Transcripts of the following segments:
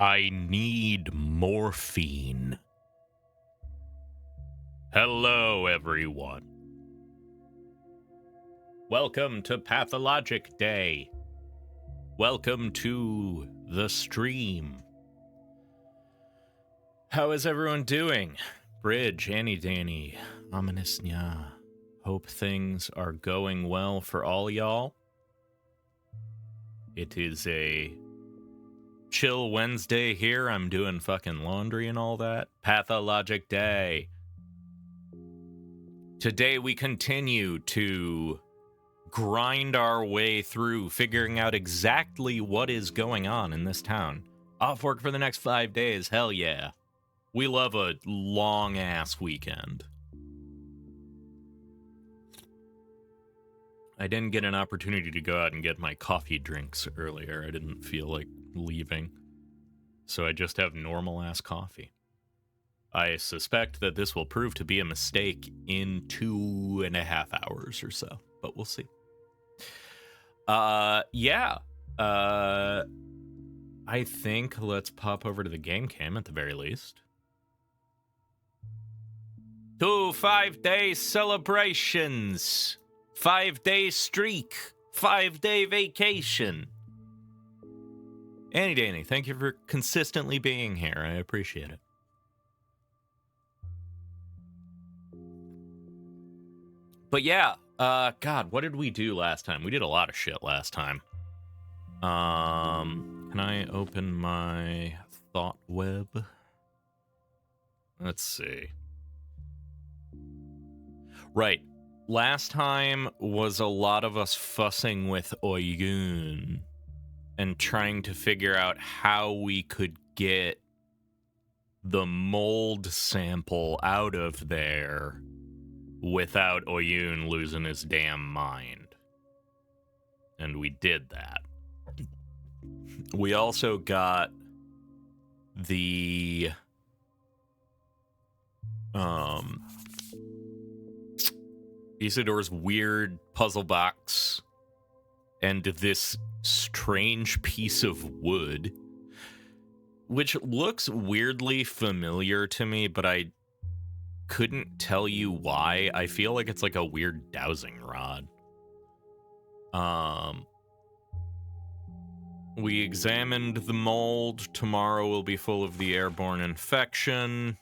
I need morphine. Hello, everyone. Welcome to Pathologic Day. Welcome to the stream. How is everyone doing? Bridge, Annie Danny, Ominous Nya. Hope things are going well for all y'all. It is a chill Wednesday here. I'm doing fucking laundry and all that. Pathologic Day. Today we continue to grind our way through figuring out exactly what is going on in this town. Off work for the next 5 days. Hell yeah. We love a long-ass weekend. I didn't get an opportunity to go out and get my coffee drinks earlier. I didn't feel like leaving. So I just have normal-ass coffee. I suspect that this will prove to be a mistake in 2.5 hours or so, but we'll see. Yeah. I think let's pop over to the game cam at the very least. 2 5-day celebrations. 5-day streak. 5-day vacation. Annie Danny, thank you for consistently being here. I appreciate it. But yeah, God, what did we do last time? We did a lot of shit last time. Can I open my thought web? Let's see. Right. Last time was a lot of us fussing with Oyun and trying to figure out how we could get the mold sample out of there without Oyun losing his damn mind. And we did that. We also got the Isidore's weird puzzle box and this strange piece of wood, which looks weirdly familiar to me, but I couldn't tell you why. I feel like it's like a weird dowsing rod. We examined the mold. Tomorrow will be full of the airborne infection.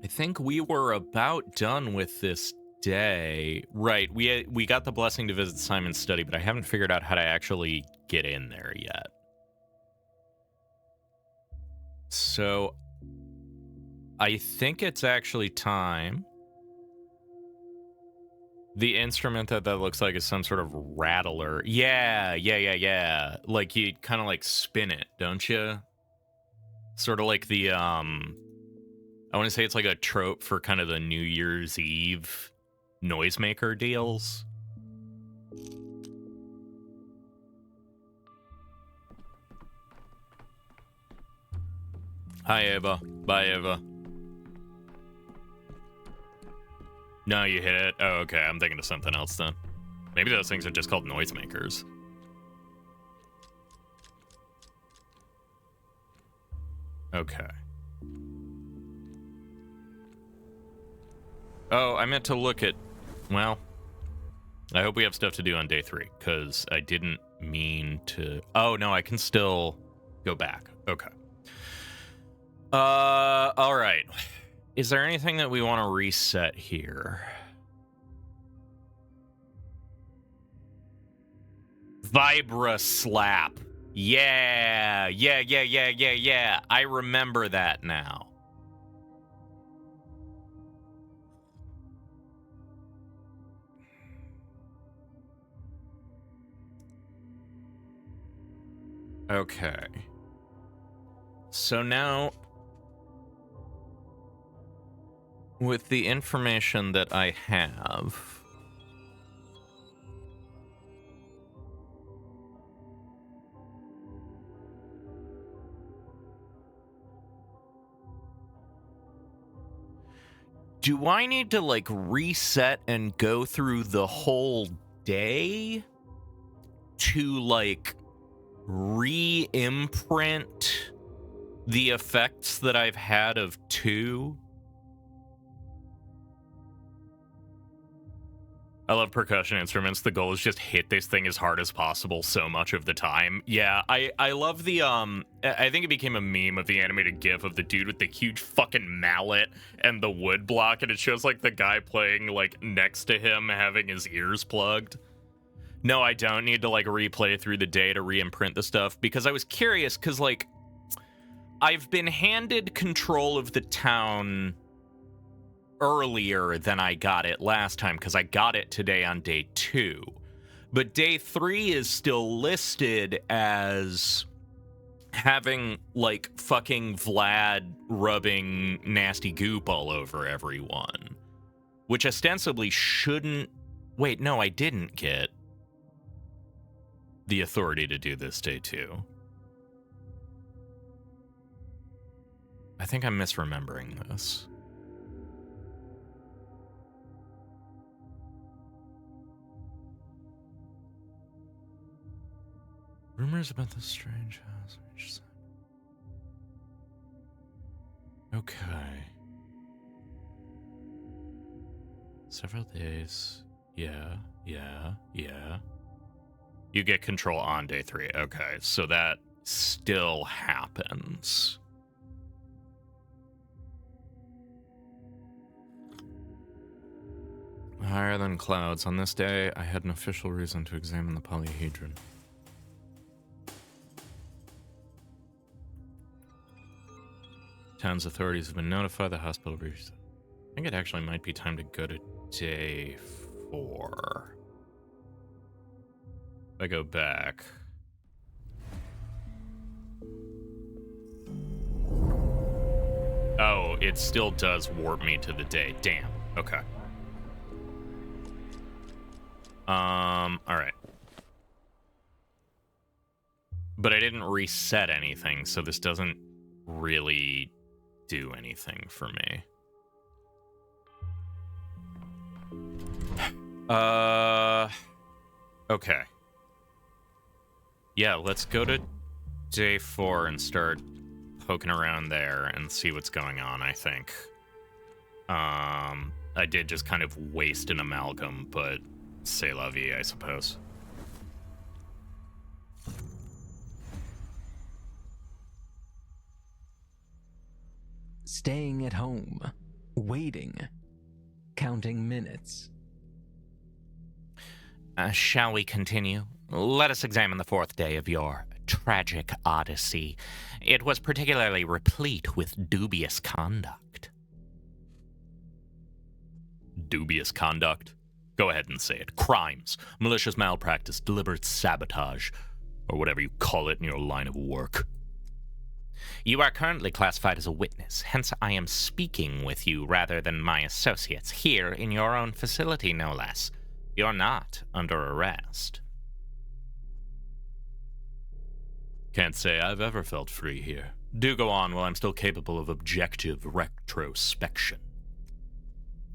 I think we were about done with this day. Right, we got the blessing to visit Simon's study, but I haven't figured out how to actually get in there yet. So, I think it's actually time. The instrument that looks like is some sort of rattler. Yeah. Like, you kind of like spin it, don't you? Sort of like the, I want to say it's like a trope for kind of the New Year's Eve noisemaker deals. Hi, Ava. Bye, Ava. No, you hit it? Oh, okay. I'm thinking of something else then. Maybe those things are just called noisemakers. Okay. Oh, I meant to look at... Well, I hope we have stuff to do on day 3, because I didn't mean to... Oh, no, I can still go back. Okay. All right. Is there anything that we want to reset here? Vibra slap. Yeah. I remember that now. Okay. So now, with the information that I have, do I need to, like, reset and go through the whole day? to, like, re-imprint the effects that I've had of 2. I love percussion instruments. The goal is just hit this thing as hard as possible so much of the time. Yeah, I love the, I think it became a meme of the animated gif of the dude with the huge fucking mallet and the wood block, and it shows, like, the guy playing, like, next to him having his ears plugged. No, I don't need to, like, replay through the day to re-imprint the stuff, because I was curious, because, like, I've been handed control of the town earlier than I got it last time, because I got it today on day 2. But day 3 is still listed as having, like, fucking Vlad rubbing nasty goop all over everyone. Which ostensibly shouldn't... Wait, no, I didn't get the authority to do this day 2. I think I'm misremembering this. Rumors about the strange house. Okay. Several days. Yeah. You get control on day 3. Okay, so that still happens. Higher than clouds. On this day, I had an official reason to examine the polyhedron. Town's authorities have been notified. The hospital reached. I think it actually might be time to go to day 4. If I go back. Oh, it still does warp me to the day. Damn. Okay. Alright. But I didn't reset anything, so this doesn't really do anything for me. Okay. Yeah, let's go to day 4 and start poking around there and see what's going on, I think. I did just kind of waste an amalgam, but c'est la vie, I suppose. Staying at home, waiting, counting minutes. Shall we continue? Let us examine the 4th day of your tragic odyssey. It was particularly replete with dubious conduct. Dubious conduct? Go ahead and say it. Crimes, malicious malpractice, deliberate sabotage, or whatever you call it in your line of work. You are currently classified as a witness, hence I am speaking with you rather than my associates, here in your own facility, no less. You're not under arrest. Can't say I've ever felt free here. Do go on while I'm still capable of objective retrospection.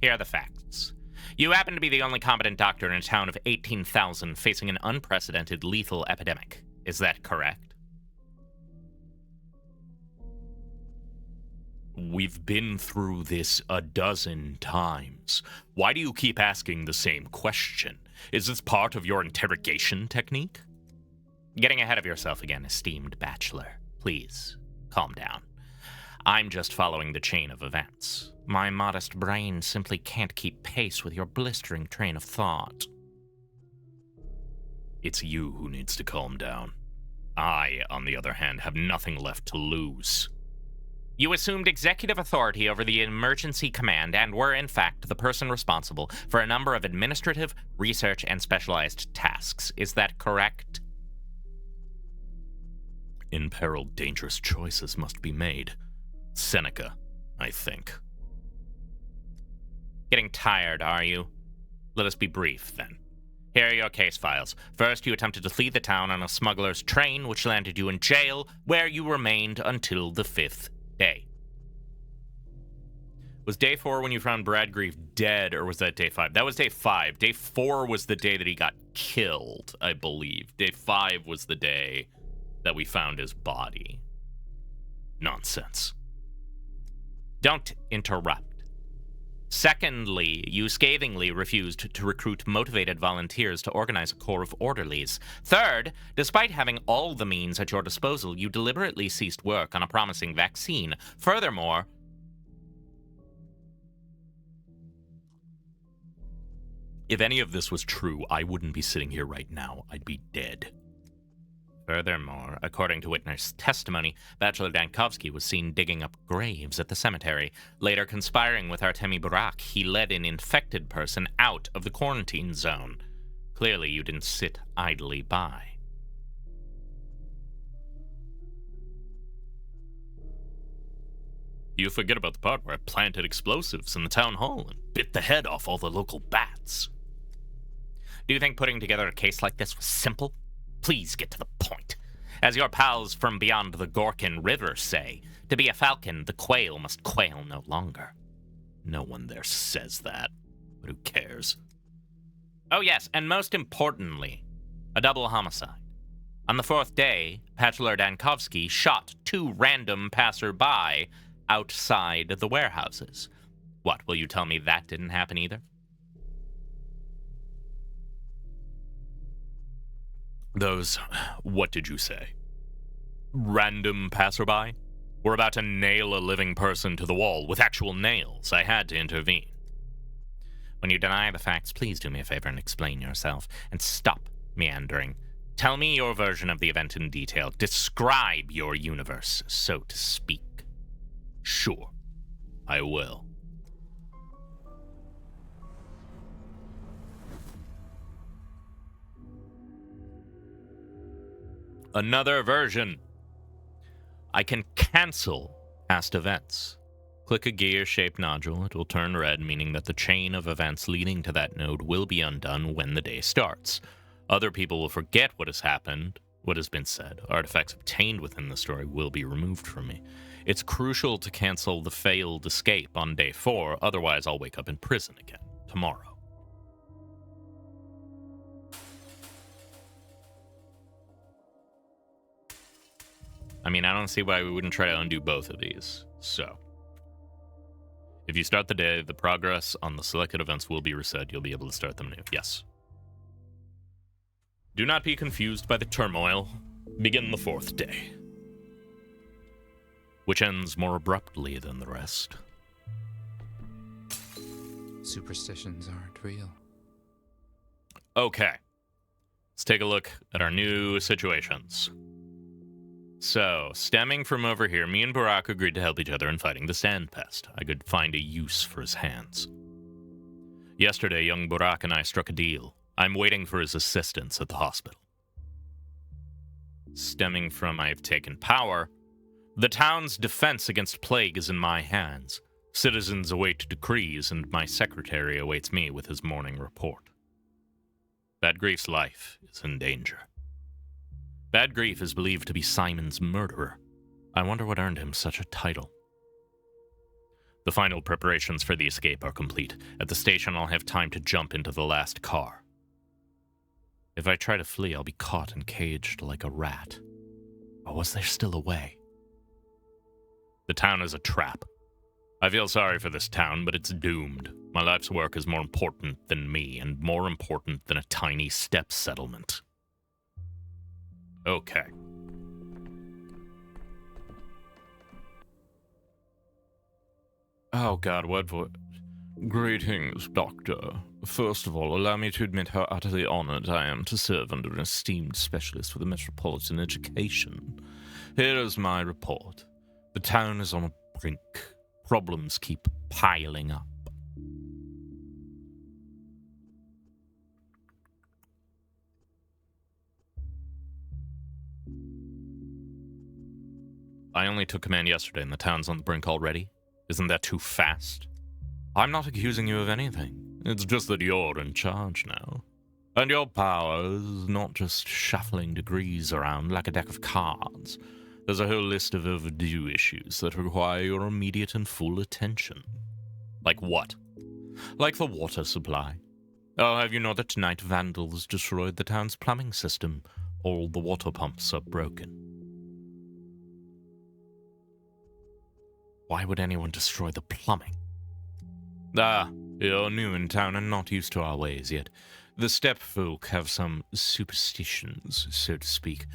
Here are the facts. You happen to be the only competent doctor in a town of 18,000 facing an unprecedented lethal epidemic. Is that correct? We've been through this a dozen times. Why do you keep asking the same question? Is this part of your interrogation technique? Getting ahead of yourself again, esteemed bachelor. Please, calm down. I'm just following the chain of events. My modest brain simply can't keep pace with your blistering train of thought. It's you who needs to calm down. I, on the other hand, have nothing left to lose. You assumed executive authority over the emergency command and were, in fact, the person responsible for a number of administrative, research, and specialized tasks. Is that correct? In peril, dangerous choices must be made. Seneca, I think. Getting tired, are you? Let us be brief, then. Here are your case files. First, you attempted to flee the town on a smuggler's train, which landed you in jail, where you remained until the 5th day. Was day 4 when you found Brad Grief dead, or was that day 5? That was day 5. Day 4 was the day that he got killed, I believe. Day 5 was the day that we found his body. Nonsense. Don't interrupt. Secondly, you scathingly refused to recruit motivated volunteers to organize a corps of orderlies. Third, despite having all the means at your disposal, you deliberately ceased work on a promising vaccine. Furthermore, if any of this was true, I wouldn't be sitting here right now. I'd be dead. Furthermore, according to witness testimony, Bachelor Dankovsky was seen digging up graves at the cemetery. Later conspiring with Artemy Burak, he led an infected person out of the quarantine zone. Clearly, you didn't sit idly by. You forget about the part where I planted explosives in the town hall and bit the head off all the local bats. Do you think putting together a case like this was simple? Please get to the point. As your pals from beyond the Gorkin River say, to be a falcon, the quail must quail no longer. No one there says that, but who cares? Oh yes, and most importantly, a double homicide. On the 4th day, Bachelor Dankovsky shot 2 random passerby outside the warehouses. What, will you tell me that didn't happen either? Those, what did you say? Random passerby? We're about to nail a living person to the wall with actual nails. I had to intervene. When you deny the facts, please do me a favor and explain yourself. And stop meandering. Tell me your version of the event in detail. Describe your universe, so to speak. Sure, I will. Another version. I can cancel past events. Click a gear-shaped nodule. It will turn red, meaning that the chain of events leading to that node will be undone when the day starts. Other people will forget what has happened, what has been said. Artifacts obtained within the story will be removed from me. It's crucial to cancel the failed escape on day 4, otherwise I'll wake up in prison again tomorrow. I mean, I don't see why we wouldn't try to undo both of these. So, if you start the day, the progress on the selected events will be reset. You'll be able to start them new. Yes. Do not be confused by the turmoil. Begin the 4th day, which ends more abruptly than the rest. Superstitions aren't real. Okay. Let's take a look at our new situations. So, stemming from over here, me and Burak agreed to help each other in fighting the sand pest. I could find a use for his hands. Yesterday, young Burak and I struck a deal. I'm waiting for his assistance at the hospital. Stemming from I have taken power, the town's defense against plague is in my hands. Citizens await decrees, and my secretary awaits me with his morning report. Bad Grief's life is in danger. Bad Grief is believed to be Simon's murderer. I wonder what earned him such a title. The final preparations for the escape are complete. At the station, I'll have time to jump into the last car. If I try to flee, I'll be caught and caged like a rat. Or was there still a way? The town is a trap. I feel sorry for this town, but it's doomed. My life's work is more important than me, and more important than a tiny step settlement. Okay. Oh god, what voice? Greetings, Doctor. First of all, allow me to admit how utterly honored I am to serve under an esteemed specialist with a metropolitan education. Here is my report. The town is on a brink. Problems keep piling up. I only took command yesterday and the town's on the brink already. Isn't that too fast? I'm not accusing you of anything. It's just that you're in charge now. And your power is not just shuffling degrees around like a deck of cards. There's a whole list of overdue issues that require your immediate and full attention. Like what? Like the water supply. Oh, have you not that tonight vandals destroyed the town's plumbing system? All the water pumps are broken. Why would anyone destroy the plumbing? Ah, you're new in town and not used to our ways yet. The steppe folk have some superstitions, so to speak,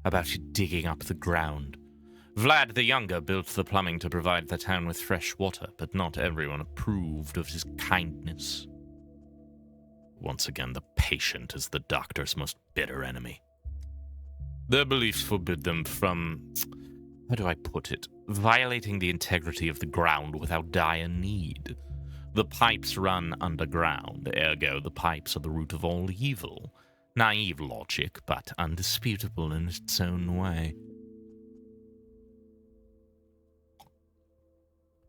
about digging up the ground. Vlad the Younger built the plumbing to provide the town with fresh water, but not everyone approved of his kindness. Once again, the patient is the doctor's most bitter enemy. Their beliefs forbid them from, how do I put it, violating the integrity of the ground without dire need. The pipes run underground, ergo the pipes are the root of all evil. Naive logic, but undisputable in its own way.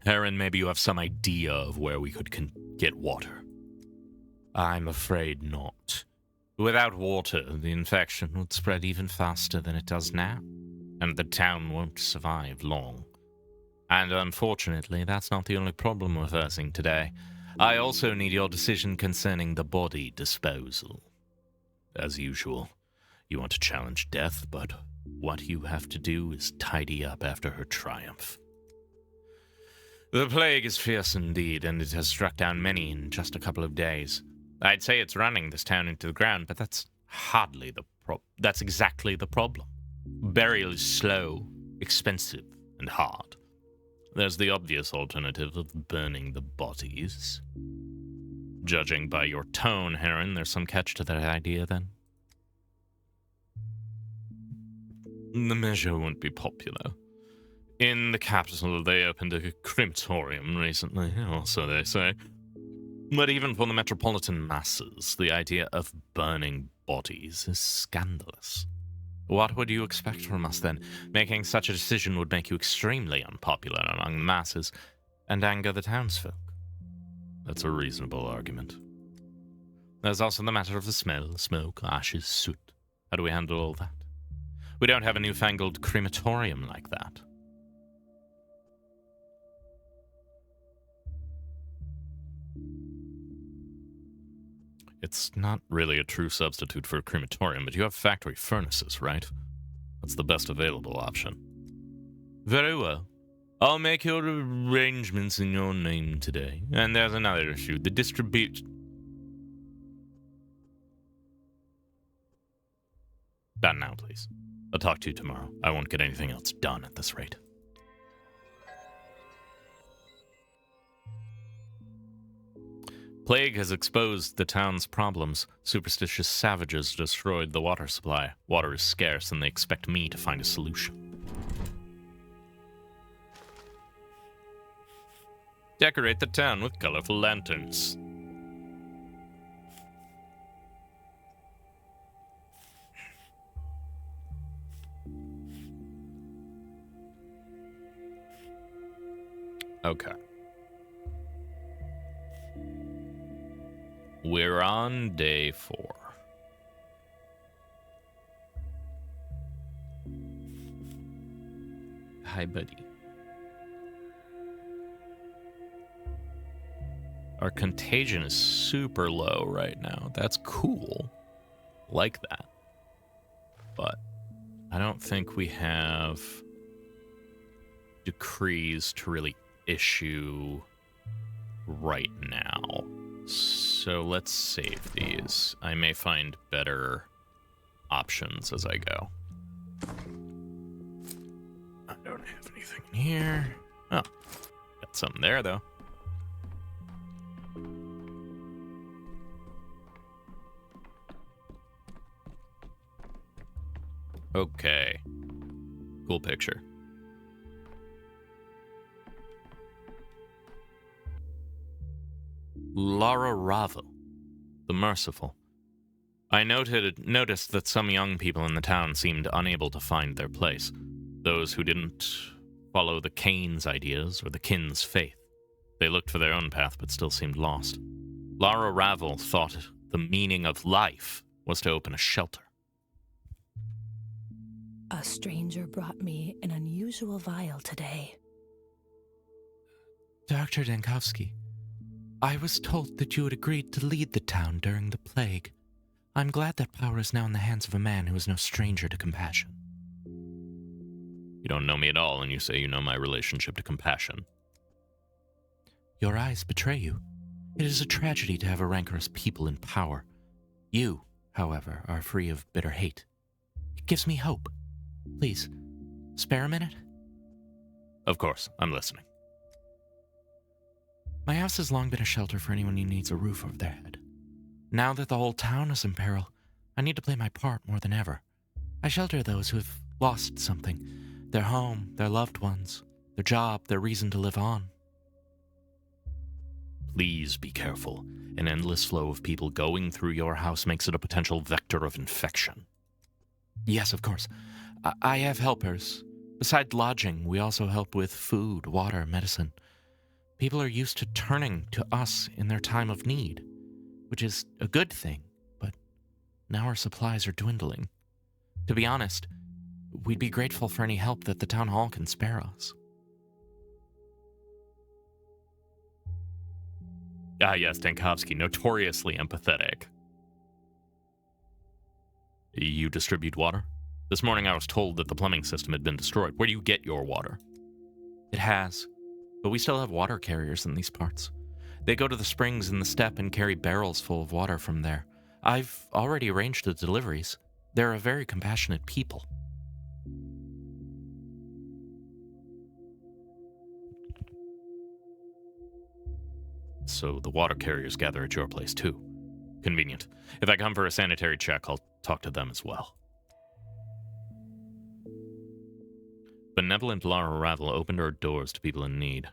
Heron, maybe you have some idea of where we could get water. I'm afraid not. Without water, the infection would spread even faster than it does now, and the town won't survive long. And unfortunately, that's not the only problem we're facing today. I also need your decision concerning the body disposal. As usual, you want to challenge death, but what you have to do is tidy up after her triumph. The plague is fierce indeed, and it has struck down many in just a couple of days. I'd say it's running this town into the ground, but that's hardly the that's exactly the problem. Burial is slow, expensive, and hard. There's the obvious alternative of burning the bodies. Judging by your tone, Heron, there's some catch to that idea, then? The measure won't be popular. In the capital, they opened a crematorium recently, or so they say. But even for the metropolitan masses, the idea of burning bodies is scandalous. What would you expect from us, then? Making such a decision would make you extremely unpopular among the masses, and anger the townsfolk. That's a reasonable argument. There's also the matter of the smell, smoke, ashes, soot. How do we handle all that? We don't have a newfangled crematorium like that. It's not really a true substitute for a crematorium, but you have factory furnaces, right? That's the best available option. Very well. I'll make your arrangements in your name today. And there's another issue. The distribute... Done now, please. I'll talk to you tomorrow. I won't get anything else done at this rate. Plague has exposed the town's problems. Superstitious savages destroyed the water supply. Water is scarce, and they expect me to find a solution. Decorate the town with colorful lanterns. Okay. We're on day 4. Hi, buddy. Our contagion is super low right now. That's cool. Like that. But I don't think we have decrees to really issue right now. So let's save these. I may find better options as I go. I don't have anything in here. Oh, got something there, though. Okay. Cool picture. Laura Ravel, the Merciful. I noticed that some young people in the town seemed unable to find their place. Those who didn't follow the Kane's ideas or the Kin's faith. They looked for their own path but still seemed lost. Laura Ravel thought the meaning of life was to open a shelter. A stranger brought me an unusual vial today. Dr. Dankowski, I was told that you had agreed to lead the town during the plague. I'm glad that power is now in the hands of a man who is no stranger to compassion. You don't know me at all, and you say you know my relationship to compassion. Your eyes betray you. It is a tragedy to have a rancorous people in power. You, however, are free of bitter hate. It gives me hope. Please, spare a minute? Of course, I'm listening. My house has long been a shelter for anyone who needs a roof over their head. Now that the whole town is in peril, I need to play my part more than ever. I shelter those who have lost something, their home, their loved ones, their job, their reason to live on. Please be careful. An endless flow of people going through your house makes it a potential vector of infection. Yes, of course. I have helpers. Besides lodging, we also help with food, water, medicine. People are used to turning to us in their time of need, which is a good thing, but now our supplies are dwindling. To be honest, we'd be grateful for any help that the town hall can spare us. Ah, yes, Dankovsky, notoriously empathetic. You distribute water? This morning I was told that the plumbing system had been destroyed. Where do you get your water? It has, but we still have water carriers in these parts. They go to the springs in the steppe and carry barrels full of water from there. I've already arranged the deliveries. They're a very compassionate people. So the water carriers gather at your place too. Convenient. If I come for a sanitary check, I'll talk to them as well. Benevolent Lara Ravel opened her doors to people in need.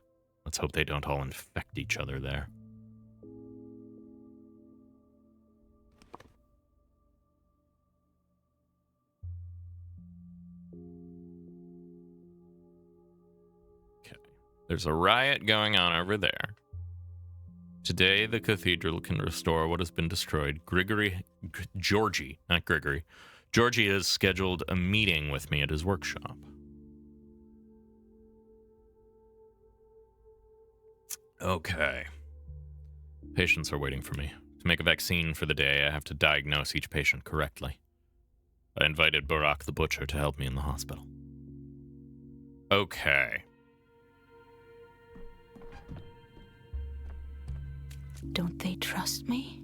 Let's hope they don't all infect each other there. Okay. There's a riot going on over there. Today, the cathedral can restore what has been destroyed. Georgie has scheduled a meeting with me at his workshop. Okay. Patients are waiting for me. To make a vaccine for the day, I have to diagnose each patient correctly. I invited Barak the Butcher to help me in the hospital. Okay. Don't they trust me?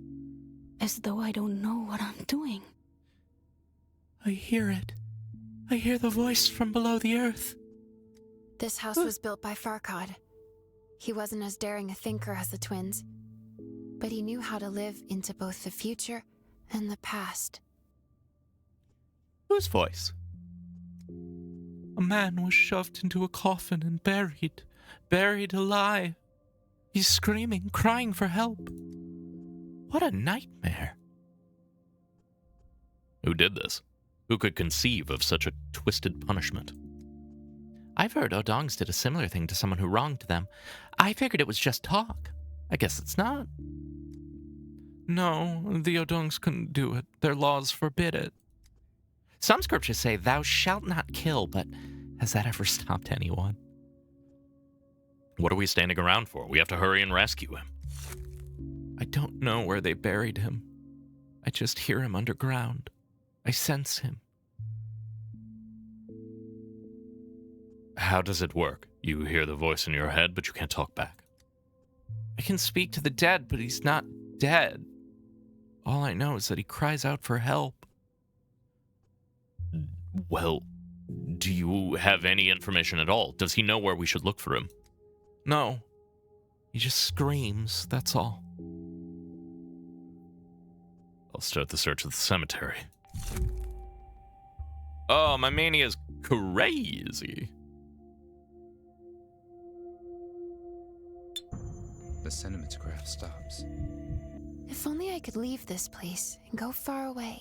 As though I don't know what I'm doing. I hear it. I hear the voice from below the earth. This house was built by Farkad. He wasn't as daring a thinker as the twins, but he knew how to live into both the future and the past. Whose voice? A man was shoved into a coffin and buried alive. He's screaming, crying for help. What a nightmare. Who did this? Who could conceive of such a twisted punishment? I've heard Odongs did a similar thing to someone who wronged them. I figured it was just talk. I guess it's not. No, the Odongs couldn't do it. Their laws forbid it. Some scriptures say, "Thou shalt not kill," but has that ever stopped anyone? What are we standing around for? We have to hurry and rescue him. I don't know where they buried him. I just hear him underground. I sense him. How does it work? You hear the voice in your head, but you can't talk back. I can speak to the dead, but he's not dead. All I know is that he cries out for help. Well, do you have any information at all? Does he know where we should look for him? No. He just screams, that's all. I'll start the search of the cemetery. Oh, my mania's crazy. The cinematograph stops. If only I could leave this place and go far away.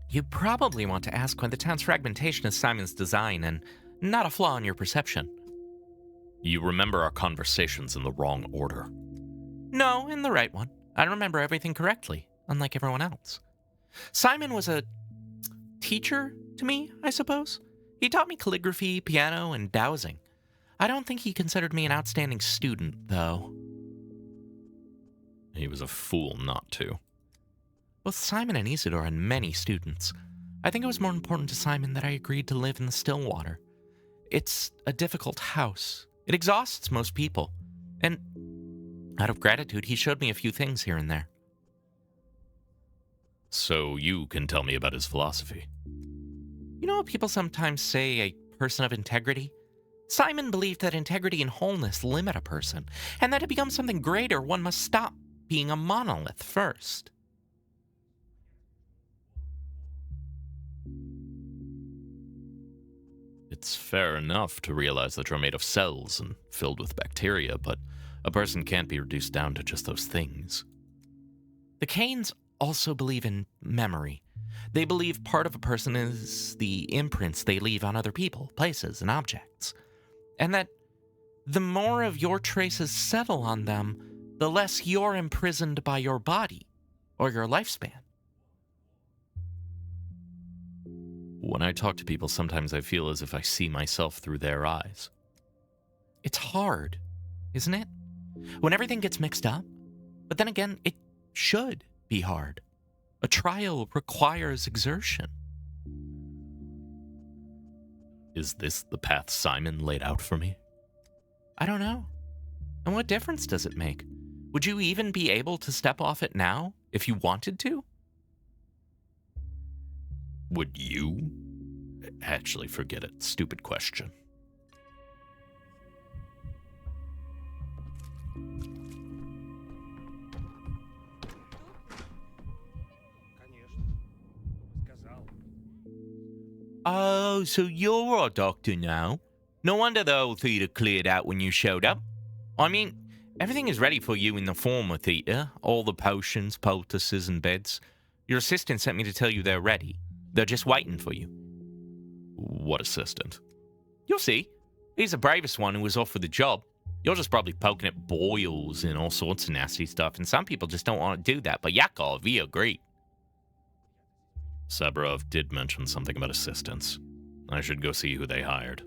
You probably want to ask why the town's fragmentation is Simon's design and not a flaw in your perception. You remember our conversations in the wrong order. No, in the right one. I remember everything correctly, unlike everyone else. Simon was a teacher to me, I suppose. He taught me calligraphy, piano, and dowsing. I don't think he considered me an outstanding student, though. He was a fool not to. Both Simon and Isidore had many students. I think it was more important to Simon that I agreed to live in the Stillwater. It's a difficult house. It exhausts most people. And out of gratitude, he showed me a few things here and there. So you can tell me about his philosophy. You know how people sometimes say a person of integrity? Simon believed that integrity and wholeness limit a person, and that to become something greater, one must stop being a monolith first. It's fair enough to realize that you're made of cells and filled with bacteria, but a person can't be reduced down to just those things. The Canes also believe in memory. They believe part of a person is the imprints they leave on other people, places, and objects. And that the more of your traces settle on them, the less you're imprisoned by your body or your lifespan. When I talk to people, sometimes I feel as if I see myself through their eyes. It's hard, isn't it? When everything gets mixed up. But then again, it should be hard. A trial requires exertion. Is this the path Simon laid out for me? I don't know. And what difference does it make? Would you even be able to step off it now if you wanted to? Would you? Actually, forget it. Stupid question. Oh, so you're a doctor now? No wonder the whole theater cleared out when you showed up. I mean, everything is ready for you in the former theater. All the potions, poultices, and beds. Your assistant sent me to tell you they're ready. They're just waiting for you. What assistant? You'll see. He's the bravest one who was offered the job. You're just probably poking at boils and all sorts of nasty stuff, and some people just don't want to do that, but Yakov, he agreed. Saburov did mention something about assistants. I should go see who they hired.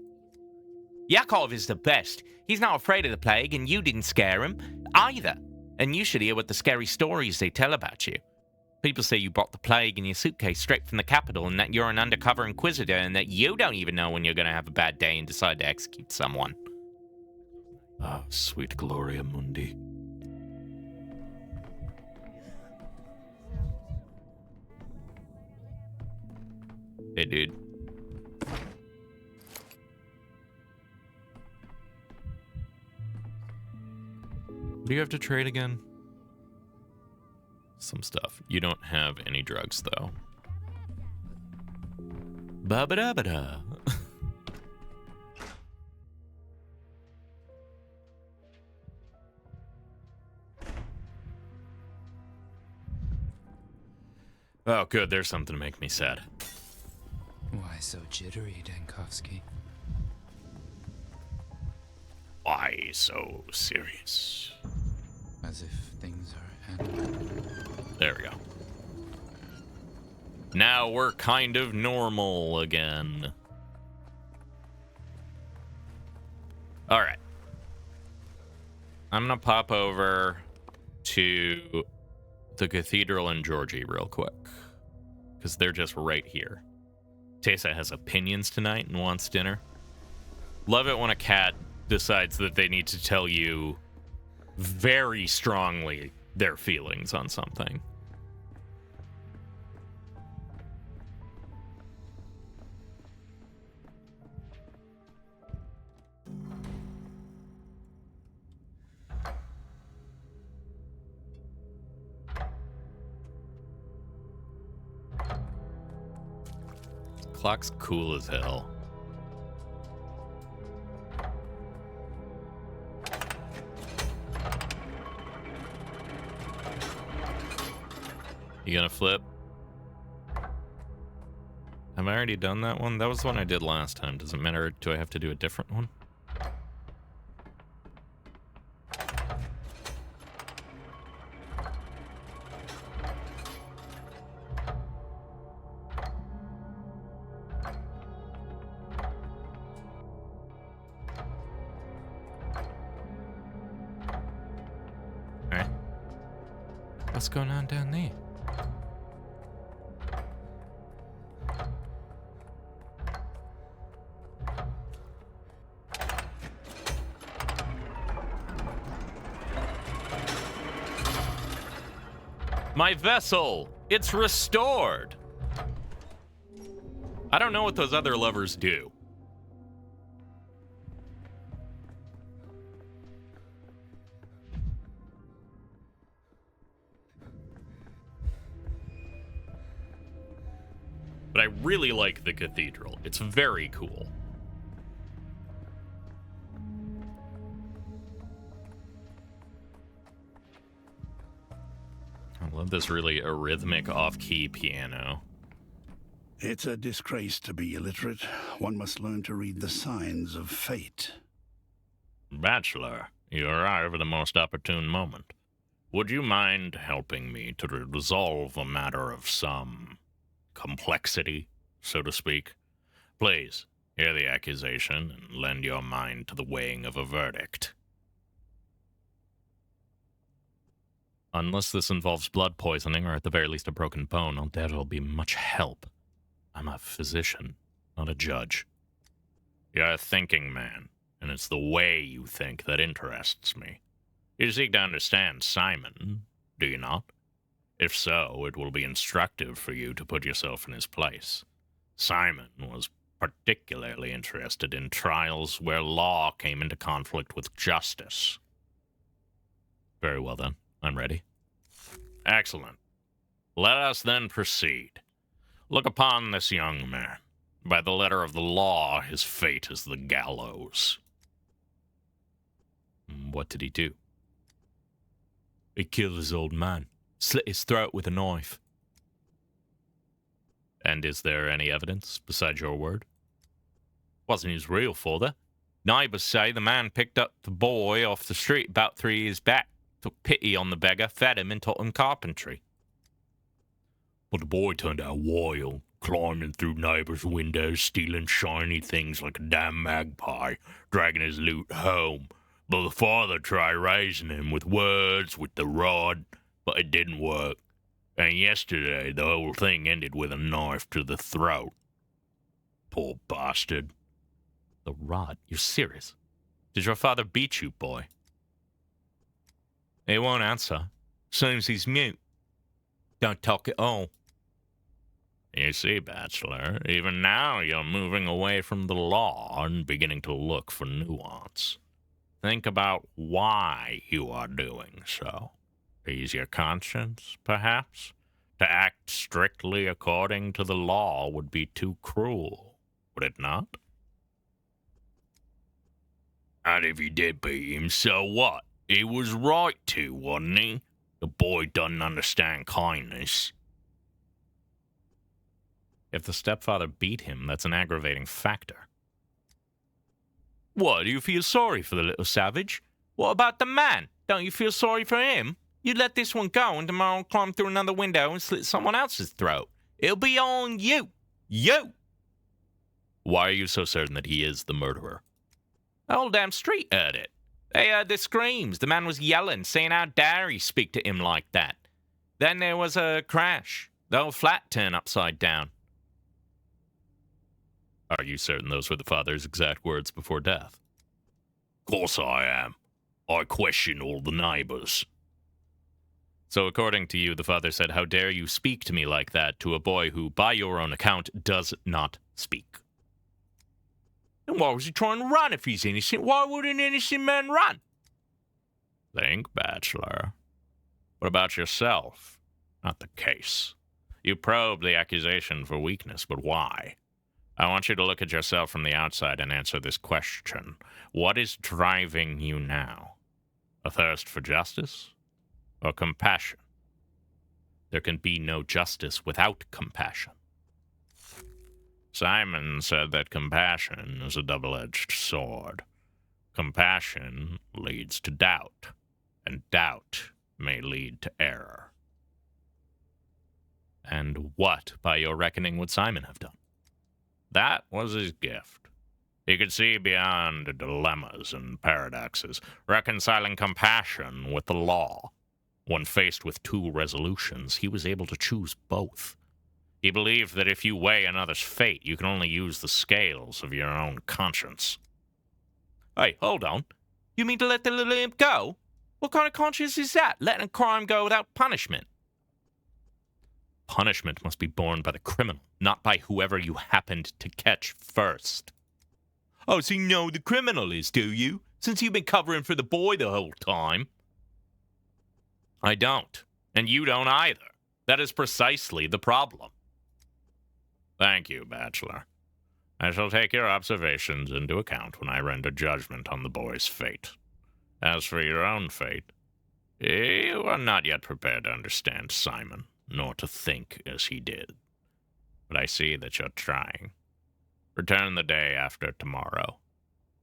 Yakov is the best. He's not afraid of the plague, and you didn't scare him either. And you should hear what the scary stories they tell about you. People say you brought the plague in your suitcase straight from the capital, and that you're an undercover inquisitor, and that you don't even know when you're going to have a bad day and decide to execute someone. Ah, sweet Gloria Mundi. Hey, dude. What do you have to trade again? Some stuff. You don't have any drugs, though. Ba-ba-da-ba-da. Oh, good. There's something to make me sad. Why so jittery, Dankovsky? Why so serious? As if things are handled. There we go. Now we're kind of normal again. Alright. I'm gonna pop over to the cathedral in Georgie real quick. Because they're just right here. Tessa has opinions tonight and wants dinner. Love it when a cat decides that they need to tell you very strongly their feelings on something. Clock's cool as hell. You gonna flip? Have I already done that one? That was the one I did last time. Does it matter? Do I have to do a different one? What's going on down there? My vessel! It's restored! I don't know what those other levers do. But I really like the cathedral. It's very cool. I love this really rhythmic off-key piano. It's a disgrace to be illiterate. One must learn to read the signs of fate. Bachelor, you arrive at a most opportune moment. Would you mind helping me to resolve a matter of some complexity, so to speak? Please, hear the accusation and lend your mind to the weighing of a verdict. Unless this involves blood poisoning or at the very least a broken bone, I'll doubt it'll be much help. I'm a physician, not a judge. You're a thinking man, and it's the way you think that interests me. You seek to understand Simon, do you not? If so, it will be instructive for you to put yourself in his place. Simon was particularly interested in trials where law came into conflict with justice. Very well then, I'm ready. Excellent. Let us then proceed. Look upon this young man. By the letter of the law, his fate is the gallows. What did he do? He killed his old man. Slit his throat with a knife. And is there any evidence besides your word? Wasn't his real father. Neighbors say the man picked up the boy off the street about 3 years back, took pity on the beggar, fed him, and taught him carpentry. But the boy turned out wild, climbing through neighbors' windows, stealing shiny things like a damn magpie, dragging his loot home. But the father tried raising him with words, with the rod, but it didn't work. And yesterday, the whole thing ended with a knife to the throat. Poor bastard. The rod? You're serious? Did your father beat you, boy? He won't answer. Seems he's mute. Don't talk at all. You see, Bachelor, even now you're moving away from the law and beginning to look for nuance. Think about why you are doing so. Ease your conscience, perhaps? To act strictly according to the law would be too cruel, would it not? And if he did beat him, so what? He was right to, wasn't he? The boy doesn't understand kindness. If the stepfather beat him, that's an aggravating factor. What, do you feel sorry for the little savage? What about the man? Don't you feel sorry for him? You let this one go and tomorrow climb through another window and slit someone else's throat. It'll be on you. You! Why are you so certain that he is the murderer? The whole damn street heard it. They heard the screams. The man was yelling, saying how dare he speak to him like that. Then there was a crash. The whole flat turned upside down. Are you certain those were the father's exact words before death? Course I am. I question all the neighbors. So according to you, the father said, how dare you speak to me like that to a boy who, by your own account, does not speak? And why was he trying to run if he's innocent? Why would an innocent man run? Think, Bachelor. What about yourself? Not the case. You probe the accusation for weakness, but why? I want you to look at yourself from the outside and answer this question. What is driving you now? A thirst for justice or compassion? There can be no justice without compassion. Simon said that compassion is a double-edged sword. Compassion leads to doubt, and doubt may lead to error. And what, by your reckoning, would Simon have done? That was his gift. He could see beyond the dilemmas and paradoxes, reconciling compassion with the law. When faced with two resolutions, he was able to choose both. He believed that if you weigh another's fate, you can only use the scales of your own conscience. Hey, hold on. You mean to let the little imp go? What kind of conscience is that? Letting a crime go without punishment? Punishment must be borne by the criminal, not by whoever you happened to catch first. Oh, so you know who the criminal is, do you? Since you've been covering for the boy the whole time. I don't. And you don't either. That is precisely the problem. Thank you, Bachelor. I shall take your observations into account when I render judgment on the boy's fate. As for your own fate, you are not yet prepared to understand Simon, nor to think as he did. But I see that you're trying. Return the day after tomorrow.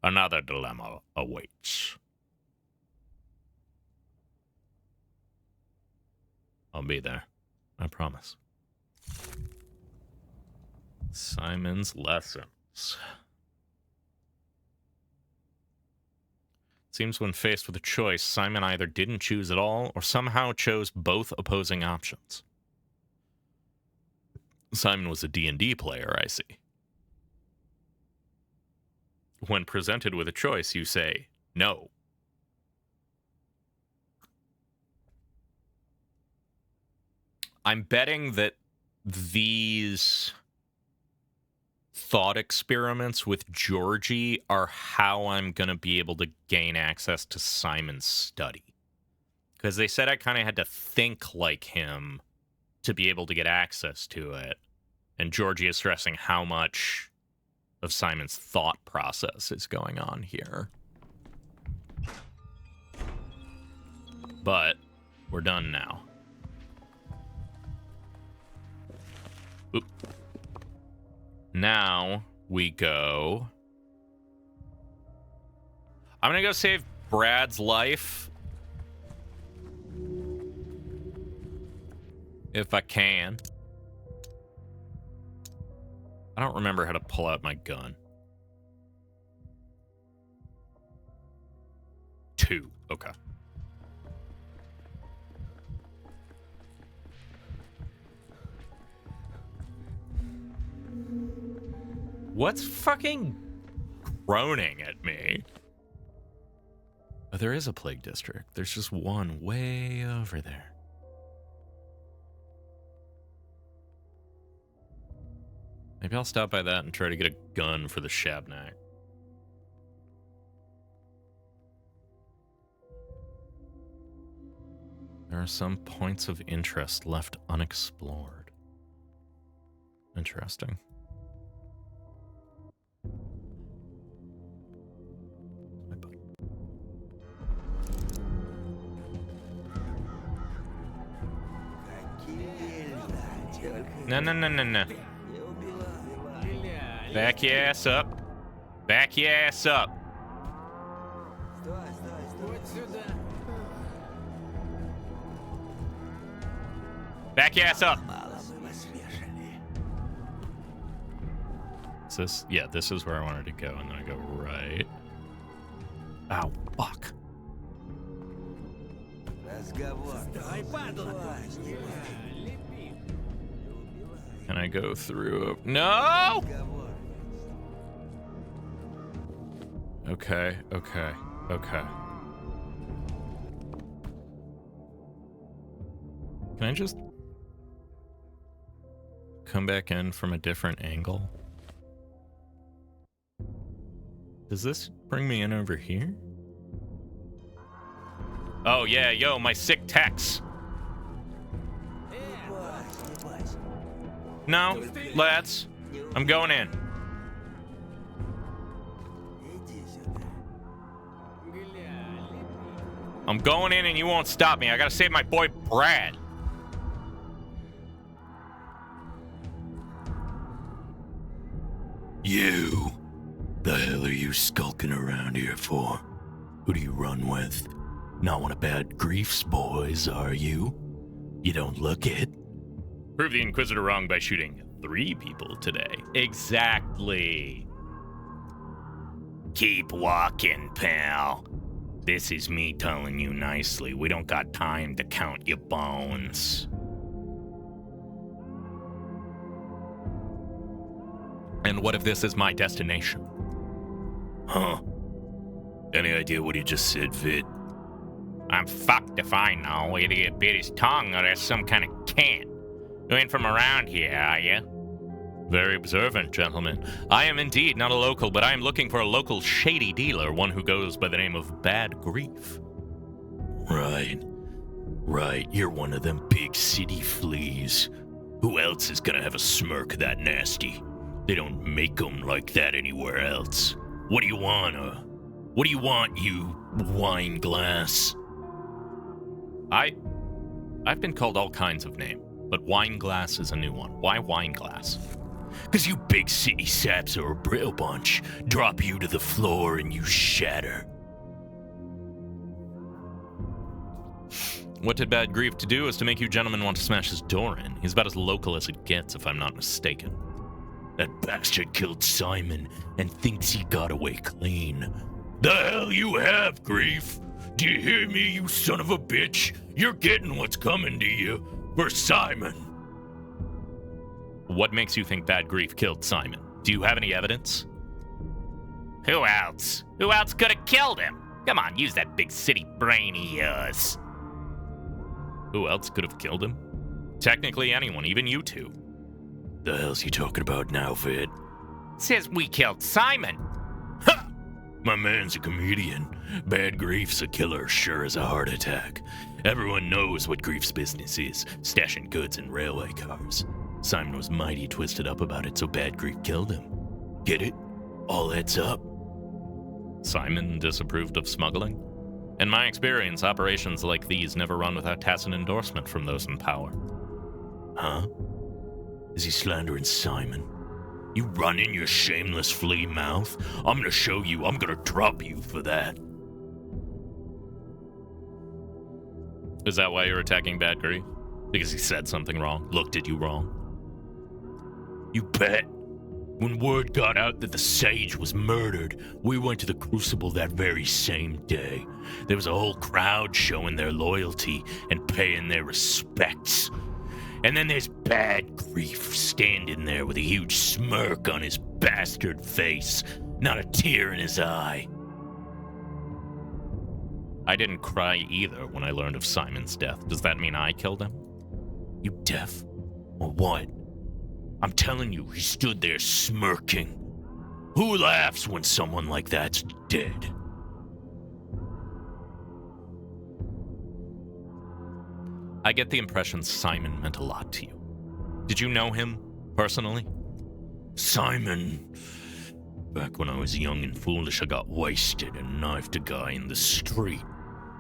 Another dilemma awaits. I'll be there. I promise. Simon's lessons. Seems when faced with a choice, Simon either didn't choose at all or somehow chose both opposing options. Simon was a D&D player, I see. When presented with a choice, you say no. I'm betting that these thought experiments with Georgie are how I'm going to be able to gain access to Simon's study. Because they said I kind of had to think like him to be able to get access to it. And Georgie is stressing how much of Simon's thought process is going on here. But we're done now. Oop. Now we go. I'm gonna go save Brad's life. If I can. I don't remember how to pull out my gun. 2. Okay. What's fucking groaning at me? Oh, there is a plague district. There's just one way over there. Maybe I'll stop by that and try to get a gun for the Shabnak. There are some points of interest left unexplored. Interesting. No. Back your ass up. Back your ass up. Back your ass up. Is this? Yeah, this is where I wanted to go, and then I go right. Ow, fuck. Can I go through? No! Okay. Can I just come back in from a different angle? Does this bring me in over here? Oh yeah, yo, my sick techs. No, lads, I'm going in. I'm going in and you won't stop me. I gotta save my boy Brad. You. The hell are you skulking around here for? Who do you run with? Not one of Bad Grief's boys, are you? You don't look it. Prove the Inquisitor wrong by shooting 3 people today. Exactly. Keep walking, pal. This is me telling you nicely. We don't got time to count your bones. And what if this is my destination? Huh? Any idea what he just said, Vid? I'm fucked if I know. Either you bit his tongue or there's some kind of cant. You ain't from around here, are you? Very observant, gentlemen. I am indeed not a local, but I am looking for a local shady dealer, one who goes by the name of Bad Grief. Right. You're one of them big city fleas. Who else is gonna have a smirk that nasty? They don't make 'em like that anywhere else. What do you want, What do you want, you wine glass? I've been called all kinds of names, but wine glass is a new one. Why wine glass? 'Cause you big city saps are a brittle bunch. Drop you to the floor and you shatter. What did Bad Grief to do is to make you gentlemen want to smash his door in. He's about as local as it gets, if I'm not mistaken. That bastard killed Simon and thinks he got away clean. The hell you have, Grief? Do you hear me, you son of a bitch? You're getting what's coming to you for Simon. What makes you think Bad Grief killed Simon? Do you have any evidence? Who else? Who else could have killed him? Come on, use that big city brain of yours. Who else could have killed him? Technically anyone, even you two. The hell's you talking about now, Vid? Says we killed Simon. Ha! My man's a comedian. Bad Grief's a killer, sure as a heart attack. Everyone knows what Grief's business is, stashing goods in railway cars. Simon was mighty twisted up about it, so Bad Grief killed him. Get it? All adds up. Simon disapproved of smuggling? In my experience, operations like these never run without tacit endorsement from those in power. Huh? Is he slandering Simon? You running your shameless flea mouth? I'm gonna show you. I'm gonna drop you for that. Is that why you're attacking Bad Grief? Because he said something wrong, looked at you wrong? You bet. When word got out that the Sage was murdered, we went to the Crucible that very same day. There was a whole crowd showing their loyalty and paying their respects. And then there's Bad Grief standing there with a huge smirk on his bastard face, not a tear in his eye. I didn't cry either when I learned of Simon's death. Does that mean I killed him? You deaf? Or what? I'm telling you, he stood there smirking. Who laughs when someone like that's dead? I get the impression Simon meant a lot to you. Did you know him personally? Simon. Back when I was young and foolish, I got wasted and knifed a guy in the street.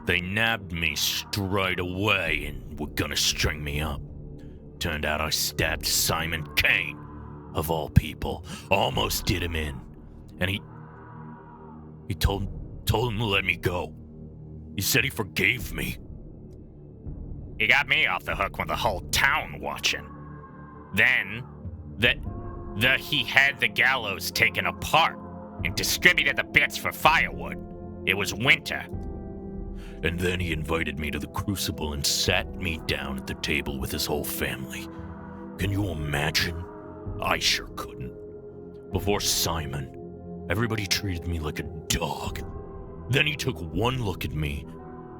They nabbed me straight away and were gonna string me up. Turned out I stabbed Simon Kane, of all people. Almost did him in. And he told him to let me go. He said he forgave me. He got me off the hook with the whole town watching. Then, he had the gallows taken apart and distributed the bits for firewood. It was winter. And then he invited me to the Crucible and sat me down at the table with his whole family. Can you imagine? I sure couldn't. Before Simon, everybody treated me like a dog. Then he took one look at me,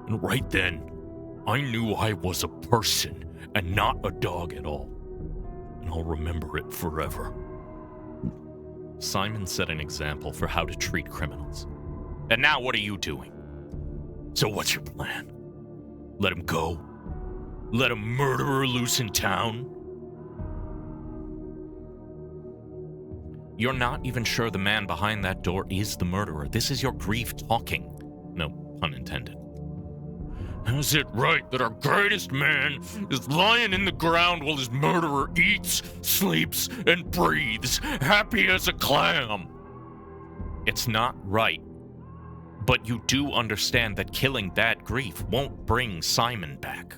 and right then, I knew I was a person and not a dog at all. And I'll remember it forever. Simon set an example for how to treat criminals. And now what are you doing? So what's your plan? Let him go? Let a murderer loose in town? You're not even sure the man behind that door is the murderer. This is your grief talking. No pun intended. Is it right that our greatest man is lying in the ground while his murderer eats, sleeps, and breathes, happy as a clam? It's not right. But you do understand that killing Bad Grief won't bring Simon back.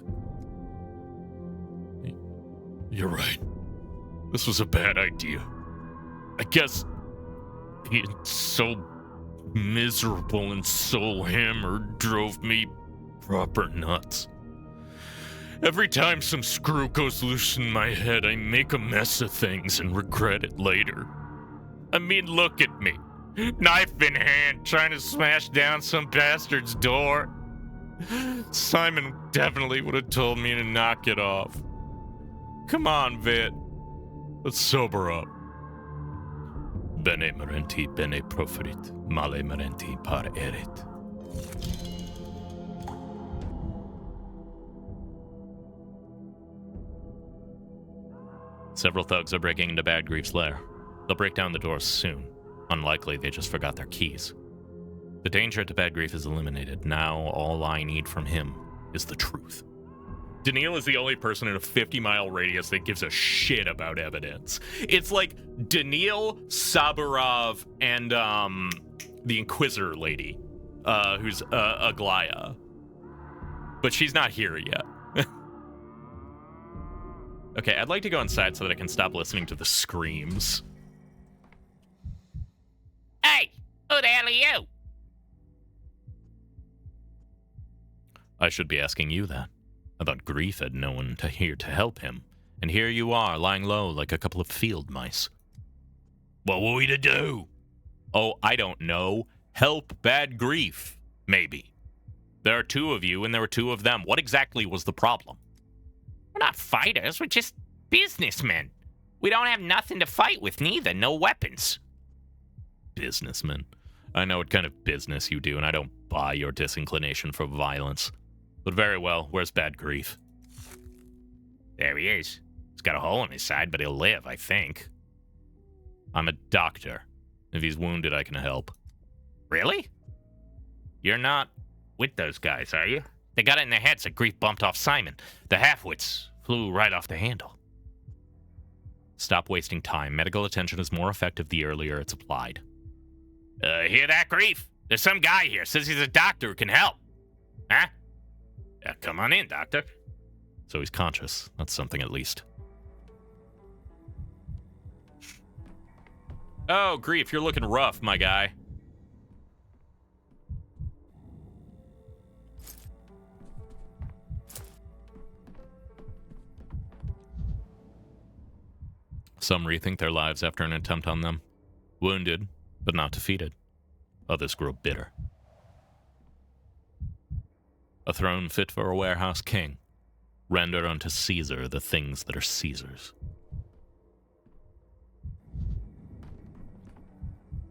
You're right. This was a bad idea. I guess being so miserable and so hammered drove me proper nuts. Every time some screw goes loose in my head, I make a mess of things and regret it later. I mean, look at me. Knife in hand, trying to smash down some bastard's door. Simon definitely would have told me to knock it off. Come on, Vit. Let's sober up. Bene merenti, bene proferit, male merenti par erit. Several thugs are breaking into Bad Grief's lair. They'll break down the doors soon. Unlikely they just forgot their keys. The danger to Bad Grief is eliminated. Now all I need from him is the truth. Daniil is the only person in a 50-mile radius that gives a shit about evidence. It's like Daniil, Saburov, and the Inquisitor lady, who's Aglaya. But she's not here yet. Okay, I'd like to go inside so that I can stop listening to the screams. Hey, who the hell are you? I should be asking you that. I thought Grief had no one here to help him. And here you are, lying low like a couple of field mice. What were we to do? Oh, I don't know. Help Bad Grief, maybe. There are two of you and there were two of them. What exactly was the problem? We're not fighters, we're just businessmen. We don't have nothing to fight with neither, no weapons. Businessmen. I know what kind of business you do, and I don't buy your disinclination for violence. But very well, where's Bad Grief? There he is. He's got a hole in his side, but he'll live, I think. I'm a doctor. If he's wounded, I can help. Really? You're not with those guys, are you? They got it in their heads that Grief bumped off Simon. The half-wits flew right off the handle. Stop wasting time. Medical attention is more effective the earlier it's applied. Hear that, Grief? There's some guy here. Says he's a doctor who can help. Huh? Yeah, come on in, doctor. So he's conscious. That's something at least. Oh, Grief, you're looking rough, my guy. Some rethink their lives after an attempt on them. Wounded, but not defeated. Others grow bitter. A throne fit for a warehouse king. Render unto Caesar the things that are Caesar's.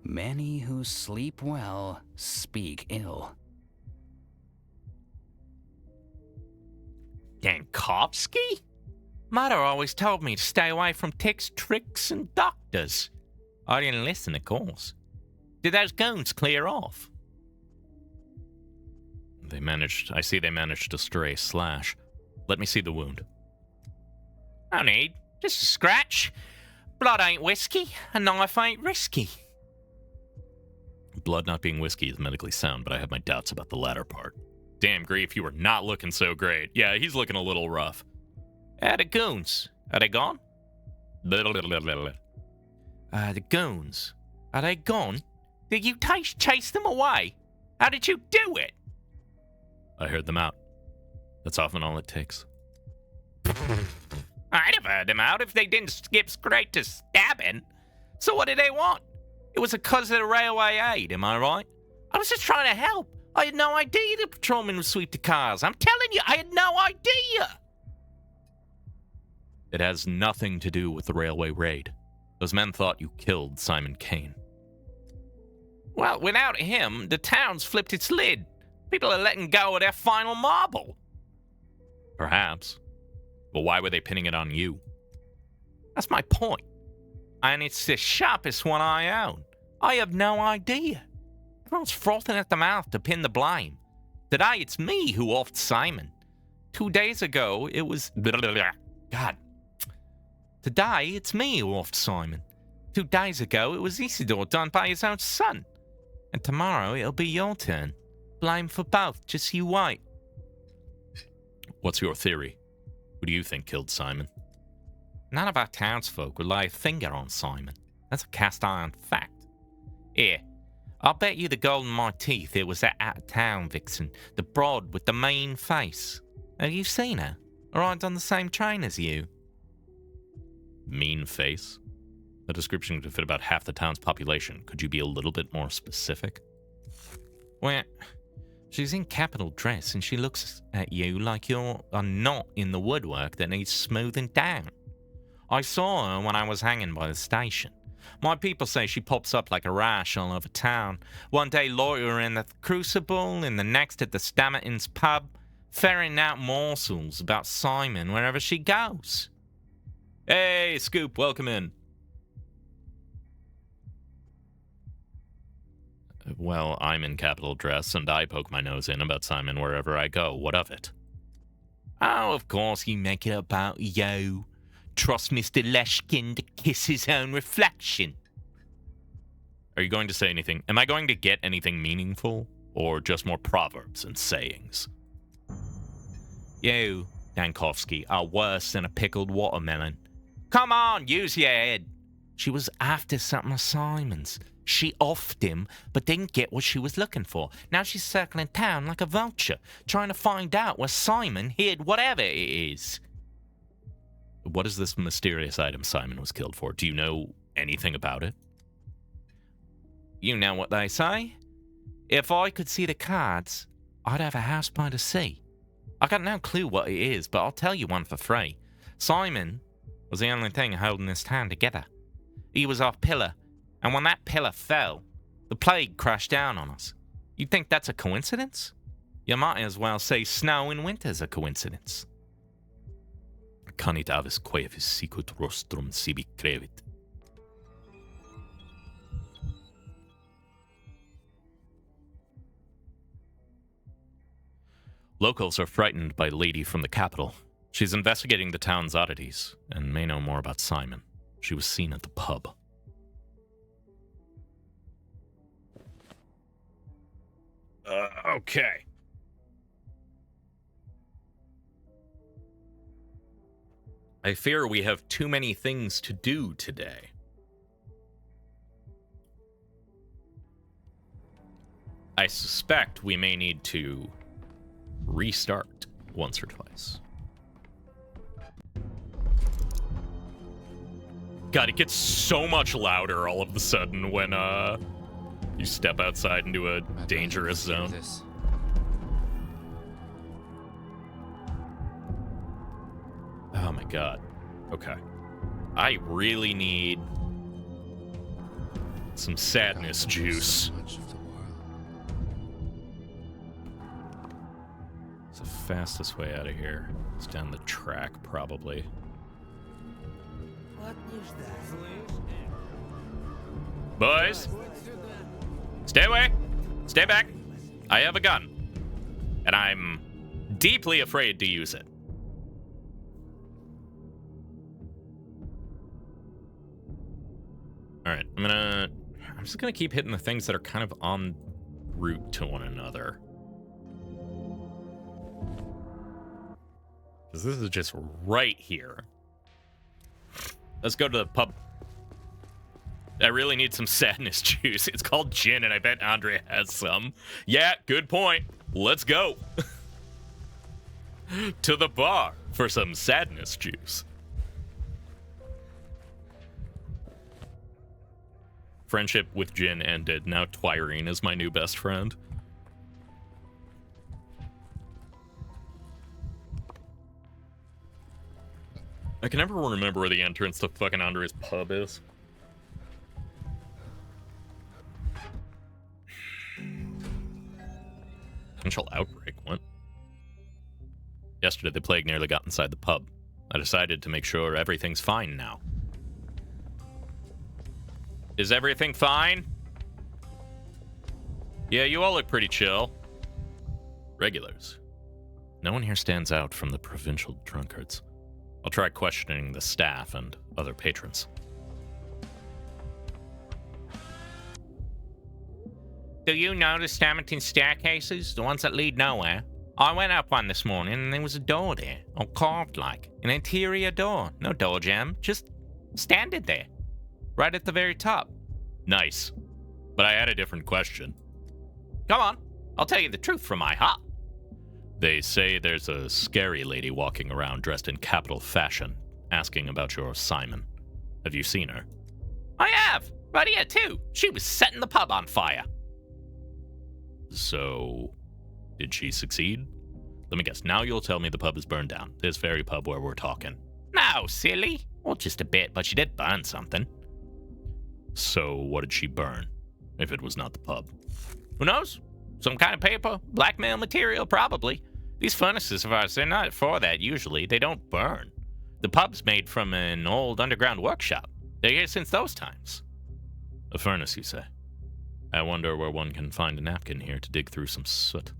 Many who sleep well speak ill. Yankovsky? Mother always told me to stay away from ticks, tricks, and doctors. I didn't listen, of course. Did those goons clear off? I see they managed to stray Slash. Let me see the wound. No need. Just a scratch. Blood ain't whiskey. A knife ain't risky. Blood not being whiskey is medically sound, but I have my doubts about the latter part. Damn, Grief, you are not looking so great. Yeah, he's looking a little rough. The goons. Are they gone? The goons. Are they gone? Did you chase them away? How did you do it? I heard them out. That's often all it takes. I'd have heard them out if they didn't skip straight to stabbing. So what did they want? It was because of the railway aid, am I right? I was just trying to help. I had no idea the patrolmen would sweep the cars. I'm telling you, I had no idea. It has nothing to do with the railway raid. Those men thought you killed Simon Kane. Well, without him, the town's flipped its lid. People are letting go of their final marble. Perhaps. But why were they pinning it on you? That's my point. And it's the sharpest one I own. I have no idea. Everyone's frothing at the mouth to pin the blame. Today, it's me who offed Simon. 2 days ago, it was... God. Today, it's me who offed Simon. 2 days ago, it was Isidore done by his own son. And tomorrow, it'll be your turn. Blame for both, just you wait. What's your theory? Who do you think killed Simon? None of our townsfolk would lay a finger on Simon. That's a cast iron fact. Here, I'll bet you the gold in my teeth it was that out-of-town vixen, the broad with the mean face. Have you seen her? Or rides on the same train as you? Mean face? The description could fit about half the town's population. Could you be a little bit more specific? Well, she's in capital dress and she looks at you like you're a knot in the woodwork that needs smoothing down. I saw her when I was hanging by the station. My people say she pops up like a rash all over town. One day loitering at the Crucible, and the next at the Stammerton's pub, ferreting out morsels about Simon wherever she goes. Hey, Scoop, welcome in. Well, I'm in capital dress, and I poke my nose in about Simon wherever I go. What of it? Oh, of course you make it about you. Trust Mr. Leshkin to kiss his own reflection. Are you going to say anything? Am I going to get anything meaningful? Or just more proverbs and sayings? You, Dankovsky, are worse than a pickled watermelon. Come on, use your head. She was after something of Simon's. She offed him, but didn't get what she was looking for. Now she's circling town like a vulture, trying to find out where Simon hid whatever it is. What is this mysterious item Simon was killed for? Do you know anything about it? You know what they say. If I could see the cards, I'd have a house by the sea. I got no clue what it is, but I'll tell you one for free. Simon was the only thing holding this town together. He was our pillar, and when that pillar fell, the plague crashed down on us. You think that's a coincidence? You might as well say snow in winter's a coincidence. Canit avis quaevis sicut rostrum sibi crevit. Locals are frightened by Lady from the capital. She's investigating the town's oddities and may know more about Simon. She was seen at the pub. Okay. I fear we have too many things to do today. I suspect we may need to restart once or twice. God, it gets so much louder all of a sudden when you step outside into a dangerous zone. Oh my god. Okay. I really need some sadness juice. It's the fastest way out of here. It's down the track, probably. What is that? Boys! Stay away! Stay back! I have a gun. And I'm deeply afraid to use it. Alright, I'm just gonna keep hitting the things that are kind of en route to one another. Because this is just right here. Let's go to the pub. I really need some sadness juice. It's called gin, and I bet Andre has some. Yeah, good point. Let's go. To the bar for some sadness juice. Friendship with gin ended. Now Twirene is my new best friend. I can never remember where the entrance to fucking Andre's pub is. Potential outbreak, what? Yesterday the plague nearly got inside the pub. I decided to make sure everything's fine now. Is everything fine? Yeah, you all look pretty chill. Regulars. No one here stands out from the provincial drunkards. I'll try questioning the staff and other patrons. Do you know the Stammerton staircases? The ones that lead nowhere? I went up one this morning and there was a door there, all carved like. An interior door. No door jamb, just standing there. Right at the very top. Nice. But I had a different question. Come on, I'll tell you the truth from my heart. They say there's a scary lady walking around dressed in capital fashion, asking about your Simon. Have you seen her? I have! Right here, too! She was setting the pub on fire. So, did she succeed? Let me guess, now you'll tell me the pub is burned down. This very pub where we're talking. No, silly. Well, just a bit, but she did burn something. So, what did she burn, if it was not the pub? Who knows? Some kind of paper? Blackmail material, probably. These furnaces of ours, they're not for that usually. They don't burn. The pub's made from an old underground workshop. They're here since those times. A furnace, you say? I wonder where one can find a napkin here to dig through some soot.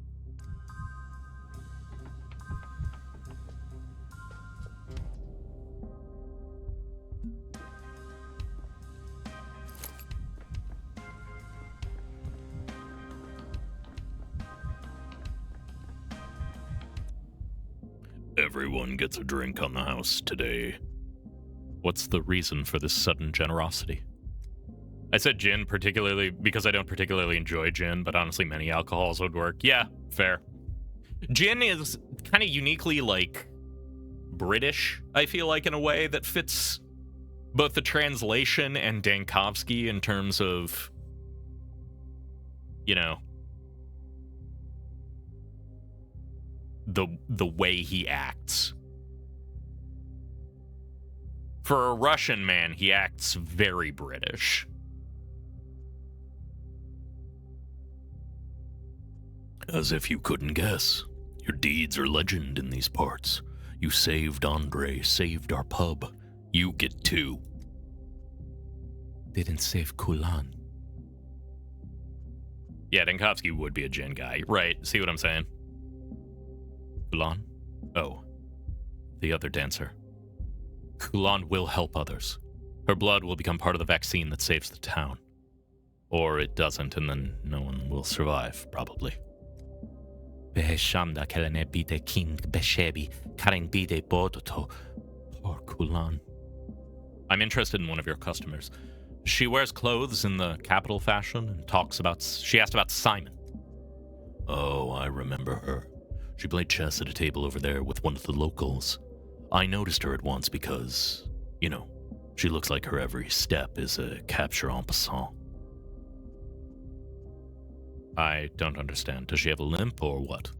Everyone gets a drink on the house today. What's the reason for this sudden generosity? I said gin particularly because I don't particularly enjoy gin, but honestly many alcohols would work. Yeah, fair. Gin is kind of uniquely, like, British, I feel like, in a way that fits both the translation and Dankovsky in terms of, you know, the way he acts. For a Russian man, he acts very British. As if you couldn't guess. Your deeds are legend in these parts. You saved Andre, saved our pub. You get 2. Didn't save Kulan. Yeah, Dankovsky would be a gin guy. Right, see what I'm saying? Kulan? Oh, the other dancer. Kulan will help others. Her blood will become part of the vaccine that saves the town. Or it doesn't, and then no one will survive, probably. Poor Kulan. I'm interested in one of your customers. She wears clothes in the capital fashion and she asked about Simon. Oh, I remember her. She played chess at a table over there with one of the locals. I noticed her at once because, you know, she looks like her every step is a capture en passant. I don't understand. Does she have a limp or what?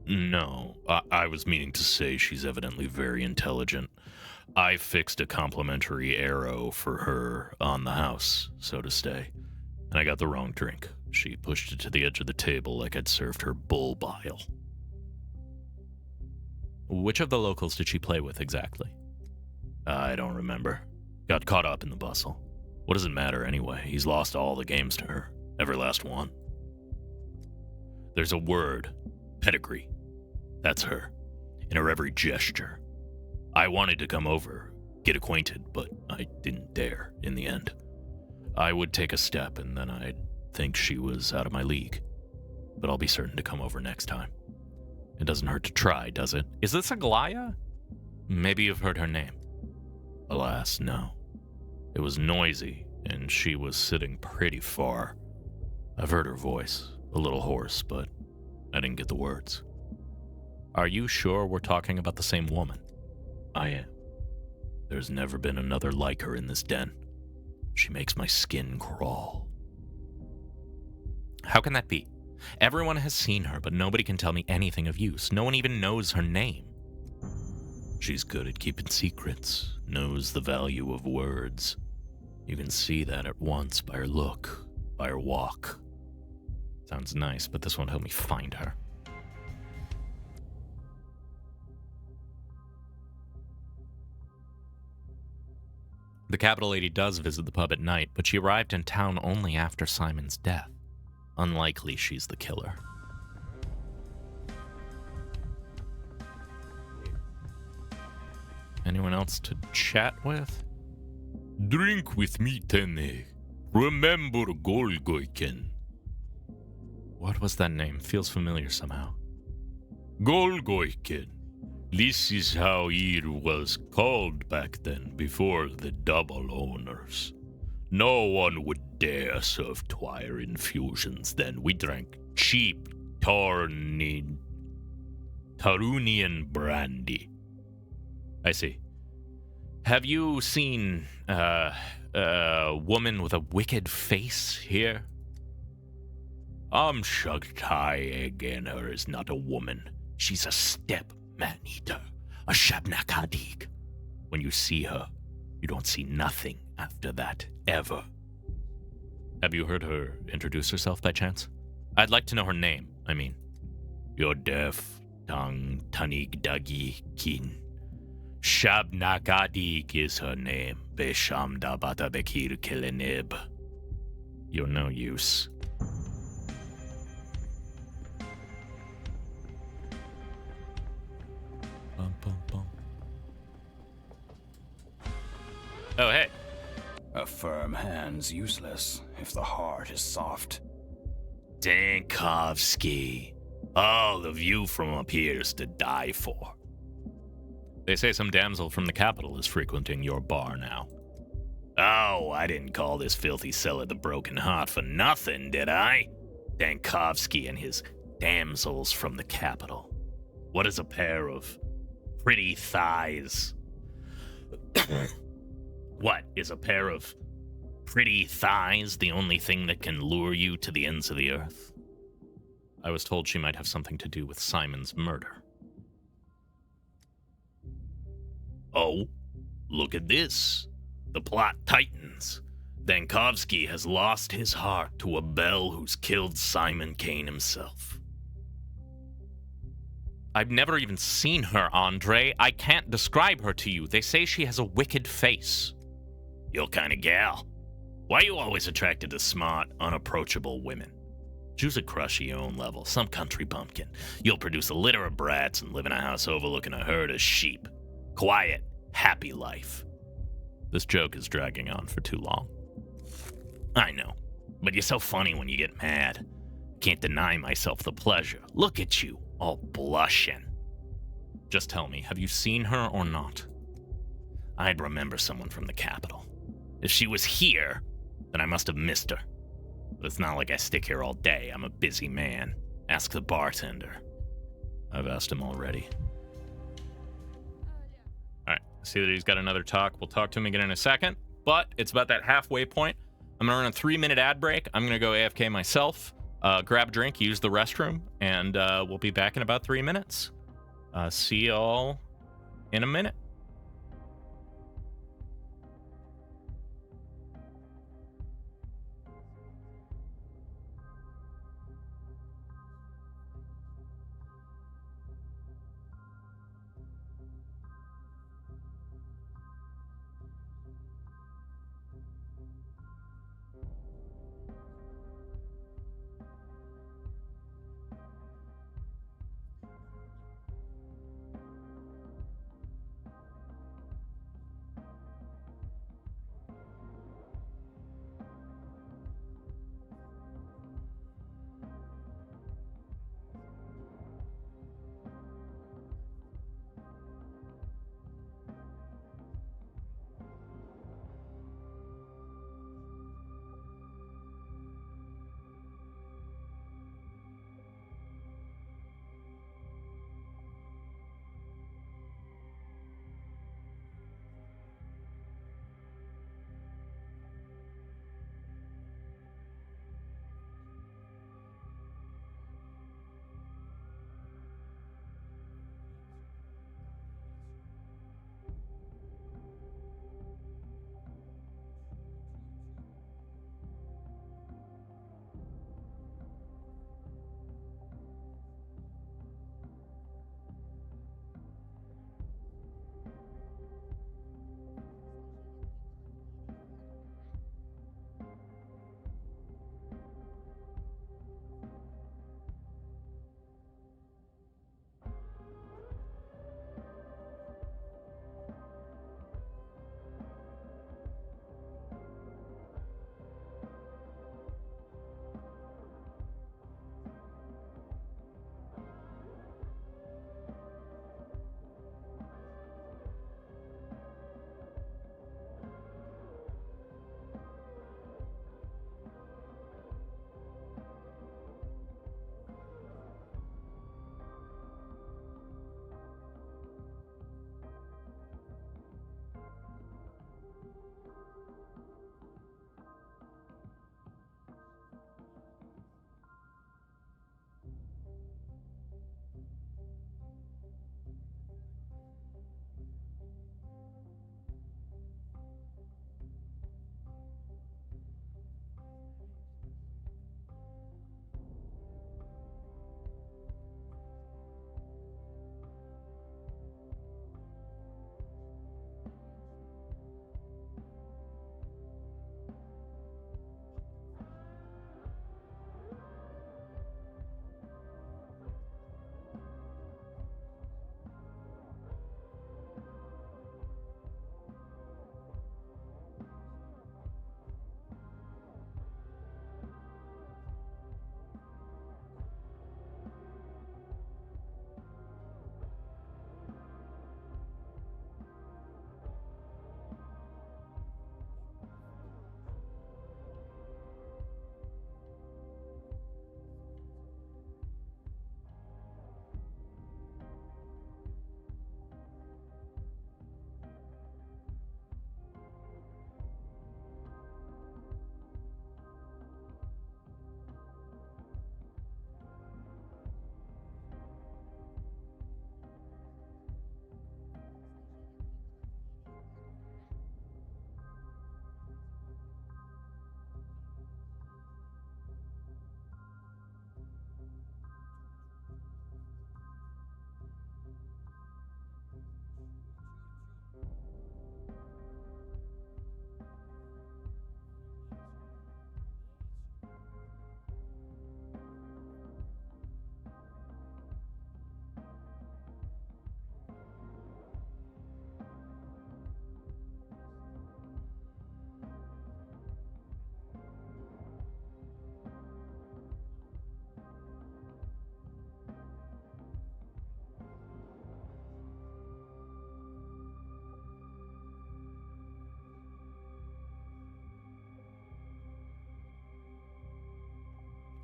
No, I was meaning to say she's evidently very intelligent. I fixed a complimentary arrow for her on the house, so to stay, and I got the wrong drink. She pushed it to the edge of the table like I'd served her bull bile. Which of the locals did she play with exactly? I don't remember. Got caught up in the bustle. What does it matter anyway? He's lost all the games to her. Every last one. There's a word. Pedigree. That's her. In her every gesture. I wanted to come over, get acquainted, but I didn't dare in the end. I would take a step and then I'd think she was out of my league. But I'll be certain to come over next time. It doesn't hurt to try, does it? Is this Aglaya? Maybe you've heard her name. Alas, no. It was noisy, and she was sitting pretty far. I've heard her voice, a little hoarse, but I didn't get the words. Are you sure we're talking about the same woman? I am. There's never been another like her in this den. She makes my skin crawl. How can that be? Everyone has seen her, but nobody can tell me anything of use. No one even knows her name. She's good at keeping secrets, knows the value of words. You can see that at once by her look, by her walk. Sounds nice, but this won't help me find her. The capital lady does visit the pub at night, but she arrived in town only after Simon's death. Unlikely she's the killer. Anyone else to chat with? Drink with me, Tene. Remember Golgoyken. What was that name? Feels familiar somehow. Golgoyken. This is how it was called back then, before the double owners. No one would dare serve Twire infusions then. We drank cheap Tarunian brandy. I see. Have you seen a woman with a wicked face here? Shugtai again, her is not a woman. She's a steppe man-eater, a Shabnak. When you see her, you don't see nothing after that, ever. Have you heard her introduce herself by chance? I'd like to know her name, I mean. You're deaf, Tang Tanig Dagi Kin. Shabnak is her name. Beshamda Bata Bekir Kilenib. You're no use. Bum, bum, bum. Oh, hey. A firm hand's useless if the heart is soft. Dankovsky. All of you from up here's to die for. They say some damsel from the capital is frequenting your bar now. Oh, I didn't call this filthy cellar the Broken Heart for nothing, did I? Dankovsky and his damsels from the capital. What is a pair of pretty thighs? What is a pair of pretty thighs the only thing that can lure you to the ends of the earth? I was told she might have something to do with Simon's murder. Oh, look at this. The plot tightens. Dankovsky has lost his heart to a belle who's killed Simon Kane himself. I've never even seen her, Andre. I can't describe her to you. They say she has a wicked face. Your kind of gal. Why are you always attracted to smart, unapproachable women? Choose a crush at your own level, some country bumpkin. You'll produce a litter of brats and live in a house overlooking a herd of sheep. Quiet, happy life. This joke is dragging on for too long. I know, but you're so funny when you get mad. Can't deny myself the pleasure. Look at you, all blushing. Just tell me, have you seen her or not? I'd remember someone from the capital. If she was here, then I must have missed her. But it's not like I stick here all day. I'm a busy man. Ask the bartender. I've asked him already. Alright, see that he's got another talk. We'll talk to him again in a second. But it's about that halfway point. I'm going to run a 3-minute ad break. I'm going to go AFK myself, grab a drink, use the restroom, and we'll be back in about 3 minutes. See y'all in a minute.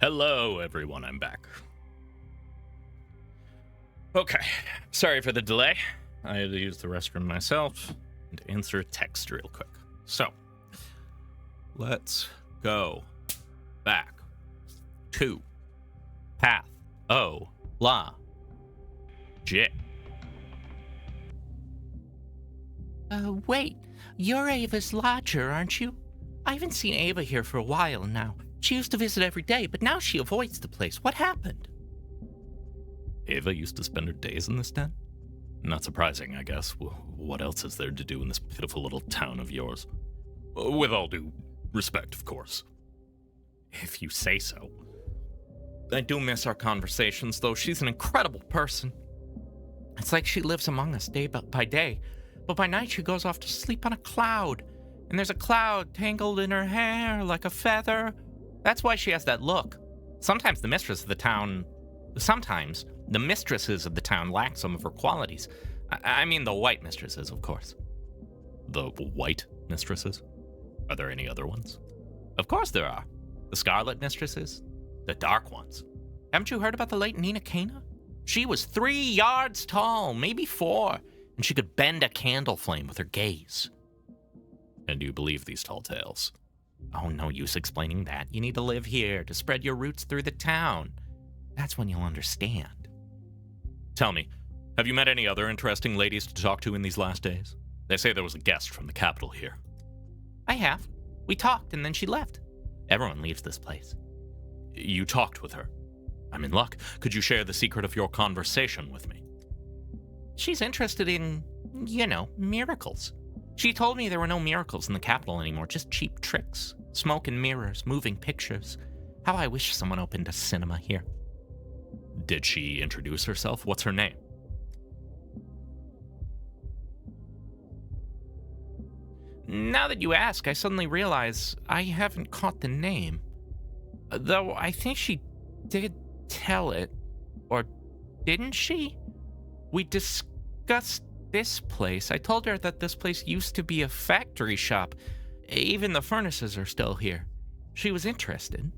Hello, everyone. I'm back. Okay. Sorry for the delay. I had to use the restroom myself and answer a text real quick. So, let's go back to Pathologic. Wait. You're Ava's lodger, aren't you? I haven't seen Ava here for a while now. She used to visit every day, but now she avoids the place. What happened? Ava used to spend her days in this den? Not surprising, I guess. What else is there to do in this pitiful little town of yours? With all due respect, of course. If you say so. I do miss our conversations, though. She's an incredible person. It's like she lives among us day by day, but by night she goes off to sleep on a cloud, and there's a cloud tangled in her hair like a feather. That's why she has that look. Sometimes the mistresses of the town lack some of her qualities. I mean the white mistresses, of course. The white mistresses? Are there any other ones? Of course there are. The scarlet mistresses. The dark ones. Haven't you heard about the late Nina Cana? She was 3 yards tall, maybe 4, and she could bend a candle flame with her gaze. And you believe these tall tales? Oh, no use explaining that. You need to live here to spread your roots through the town. That's when you'll understand. Tell me, have you met any other interesting ladies to talk to in these last days? They say there was a guest from the capital here. I have. We talked and then she left. Everyone leaves this place. You talked with her? I'm in luck. Could you share the secret of your conversation with me? She's interested in, miracles. She told me there were no miracles in the capital anymore, just cheap tricks. Smoke and mirrors, moving pictures. How I wish someone opened a cinema here. Did she introduce herself? What's her name? Now that you ask, I suddenly realize I haven't caught the name. Though I think she did tell it. Or didn't she? We discussed this place. I told her that this place used to be a factory shop. Even the furnaces are still here. She was interested.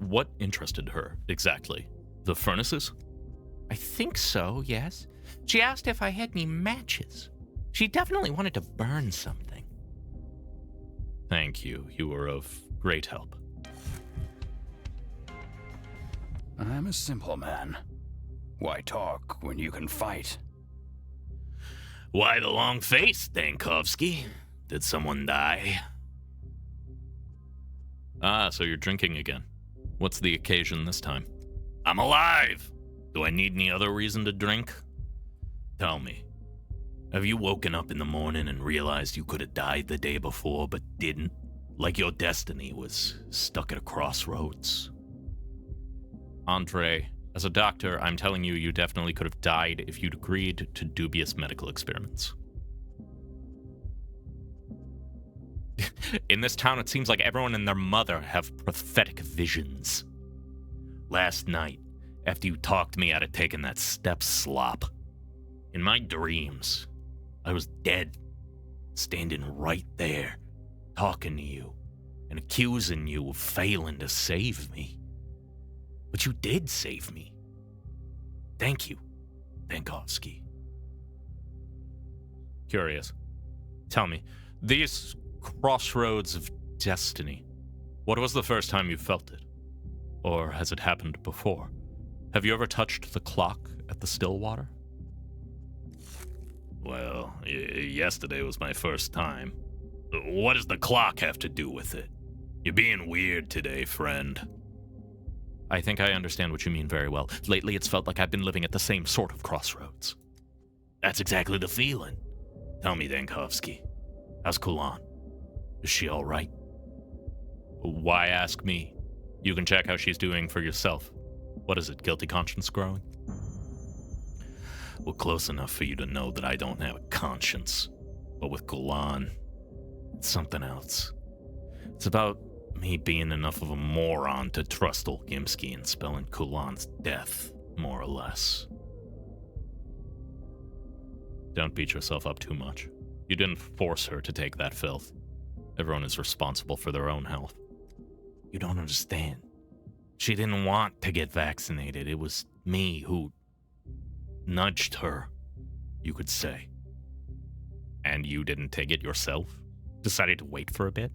What interested her, exactly? The furnaces? I think so, yes. She asked if I had any matches. She definitely wanted to burn something. Thank you. You were of great help. I'm a simple man. Why talk when you can fight? Why the long face, Dankovsky? Did someone die? Ah, so you're drinking again. What's the occasion this time? I'm alive! Do I need any other reason to drink? Tell me, have you woken up in the morning and realized you could have died the day before but didn't? Like your destiny was stuck at a crossroads? Andre, as a doctor, I'm telling you, you definitely could have died if you'd agreed to dubious medical experiments. In this town, it seems like everyone and their mother have prophetic visions. Last night, after you talked me out of taking that step slop, in my dreams, I was dead, standing right there, talking to you, and accusing you of failing to save me. But you did save me. Thank you, Dankovsky. Curious. Tell me, these crossroads of destiny, what was the first time you felt it? Or has it happened before? Have you ever touched the clock at the Stillwater? Well, yesterday was my first time. What does the clock have to do with it? You're being weird today, friend. I think I understand what you mean very well. Lately, it's felt like I've been living at the same sort of crossroads. That's exactly the feeling. Tell me, Dankovsky, how's Kulan? Is she all right? Why ask me? You can check how she's doing for yourself. What is it, guilty conscience growing? Well, close enough for you to know that I don't have a conscience. But with Kulan, it's something else. It's about me being enough of a moron to trust Olgimsky and spelling Kulan's death, more or less. Don't beat yourself up too much. You didn't force her to take that filth. Everyone is responsible for their own health. You don't understand. She didn't want to get vaccinated. It was me who nudged her, you could say. And you didn't take it yourself? Decided to wait for a bit?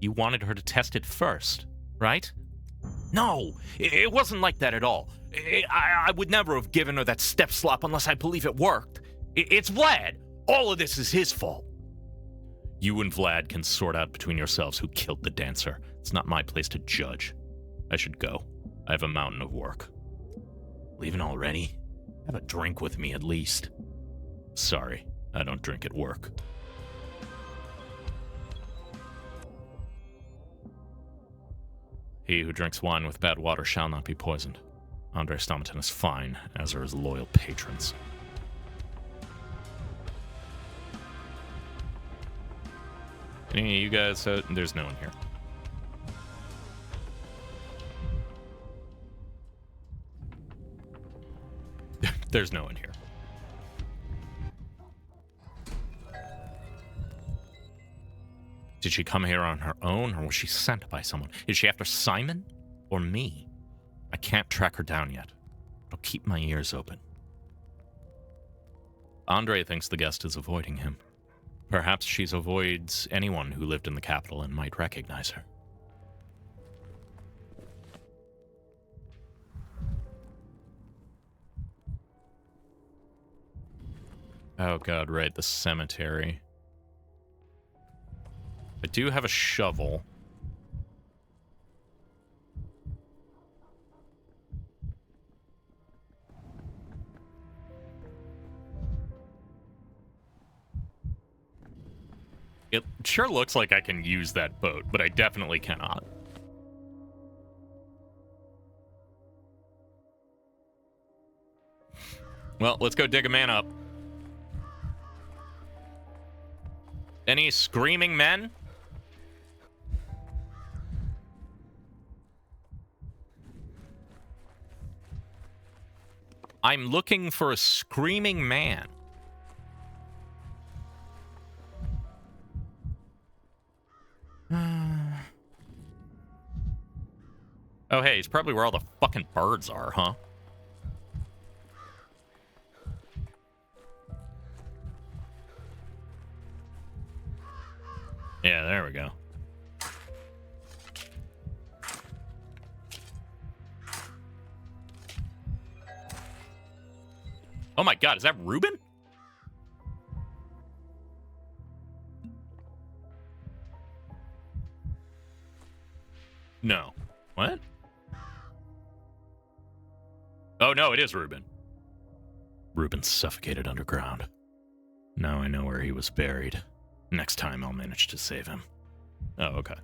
You wanted her to test it first, right? No, it wasn't like that at all. I would never have given her that step slop unless I believe it worked. It's Vlad. All of this is his fault. You and Vlad can sort out between yourselves who killed the dancer. It's not my place to judge. I should go. I have a mountain of work. Leaving already? Have a drink with me at least. Sorry, I don't drink at work. He who drinks wine with bad water shall not be poisoned. Andre Stomaton is fine, as are his loyal patrons. Any of you guys, there's no one here. There's no one here. Did she come here on her own, or was she sent by someone? Is she after Simon or me? I can't track her down yet. I'll keep my ears open. Andre thinks the guest is avoiding him. Perhaps she avoids anyone who lived in the capital and might recognize her. Oh god, right, the cemetery. I do have a shovel. It sure looks like I can use that boat, but I definitely cannot. Well, let's go dig a man up. Any screaming men? I'm looking for a screaming man. Oh, hey, it's probably where all the fucking birds are, huh? Yeah, there we go. Oh my god, is that Ruben? No. What? Oh no, it is Ruben. Ruben suffocated underground. Now I know where he was buried. Next time I'll manage to save him. Oh, okay.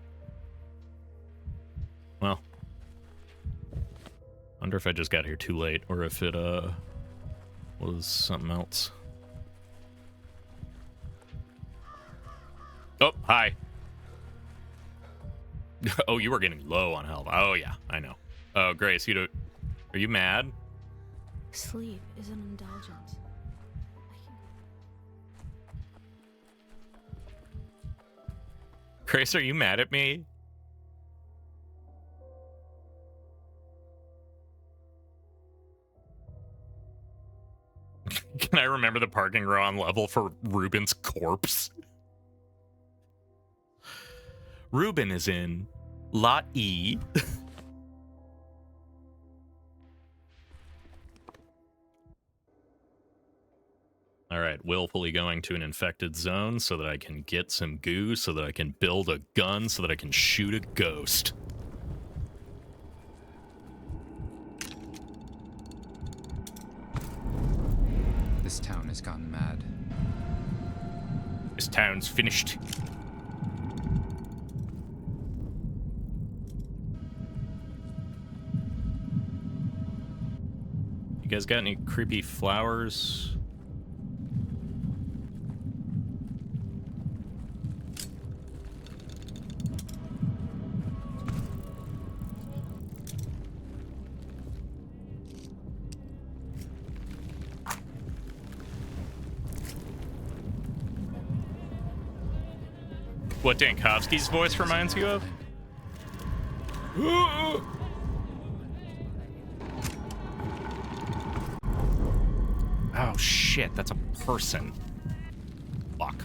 Well. Wonder if I just got here too late, or if it, was something else. Oh, hi. Oh, you were getting low on health. Oh, yeah, I know. Oh, Grace, you don't... Are you mad? Sleep is an indulgence. Grace, are you mad at me? Can I remember the parking ground level for Ruben's corpse? Ruben is in Lot E. Alright, willfully going to an infected zone so that I can get some goo, so that I can build a gun, so that I can shoot a ghost. This town has gone mad. This town's finished. You guys got any creepy flowers? What Dankovsky's voice reminds you of? Oh shit, that's a person. Fuck.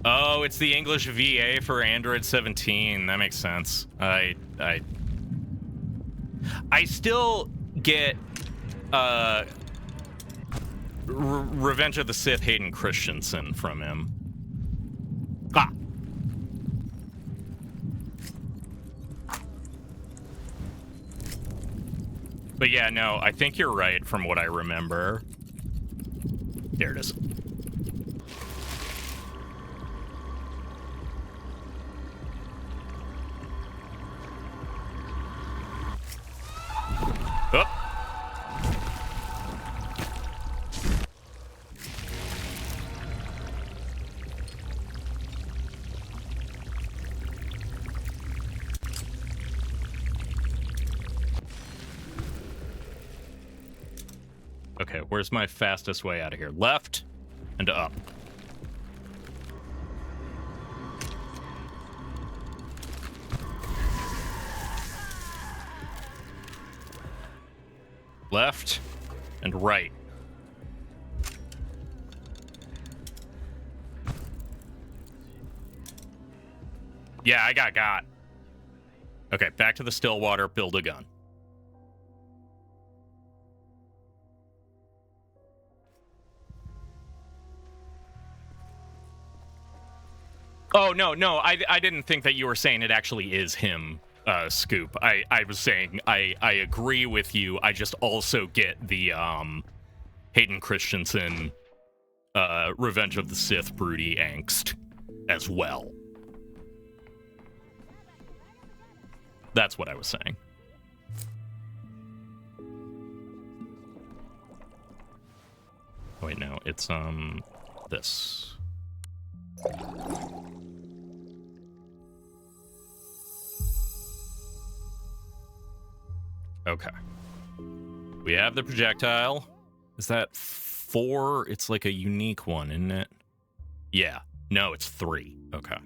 Oh, it's the English VA for Android 17. That makes sense. I still get Revenge of the Sith Hayden Christensen from him. Ah. But yeah, no, I think you're right from what I remember. There it is. Oh. Okay, where's my fastest way out of here? Left and up. Left and right. Yeah, I got. Okay, back to the Stillwater, build a gun. Oh, no, I didn't think that you were saying it actually is him, Scoop. I was saying I agree with you. I just also get the Hayden Christensen Revenge of the Sith broody angst as well. That's what I was saying. Wait, no, it's this. Okay. We have the projectile. Is that 4? It's like a unique one, isn't it? Yeah. No, it's 3. Okay.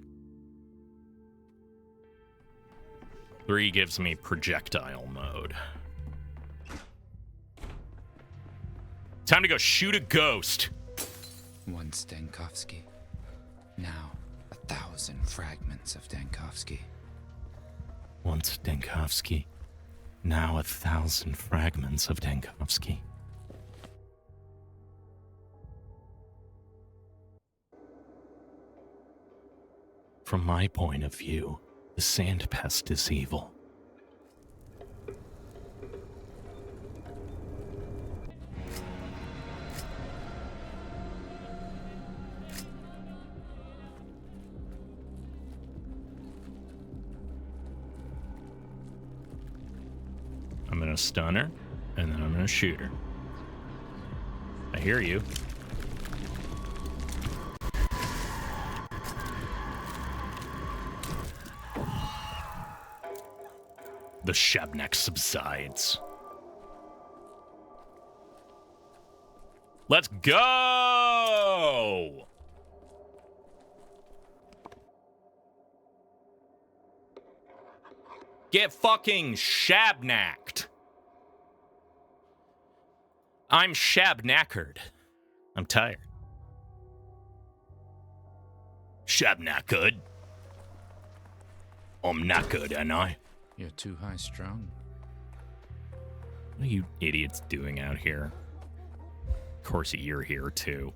3 gives me projectile mode. Time to go shoot a ghost. Once Dankovsky, now 1,000 fragments of Dankovsky. Once Dankovsky, now 1,000 fragments of Dankovsky. From my point of view, the sand pest is evil. I'm gonna stun her, and then I'm gonna shoot her. I hear you. The Shabnak subsides. Let's go! Get fucking Shabnacked. I'm Shabnackered. I'm tired. Shabnackered? I'm not good, am I? You're too high strung. What are you idiots doing out here? Of course you're here too.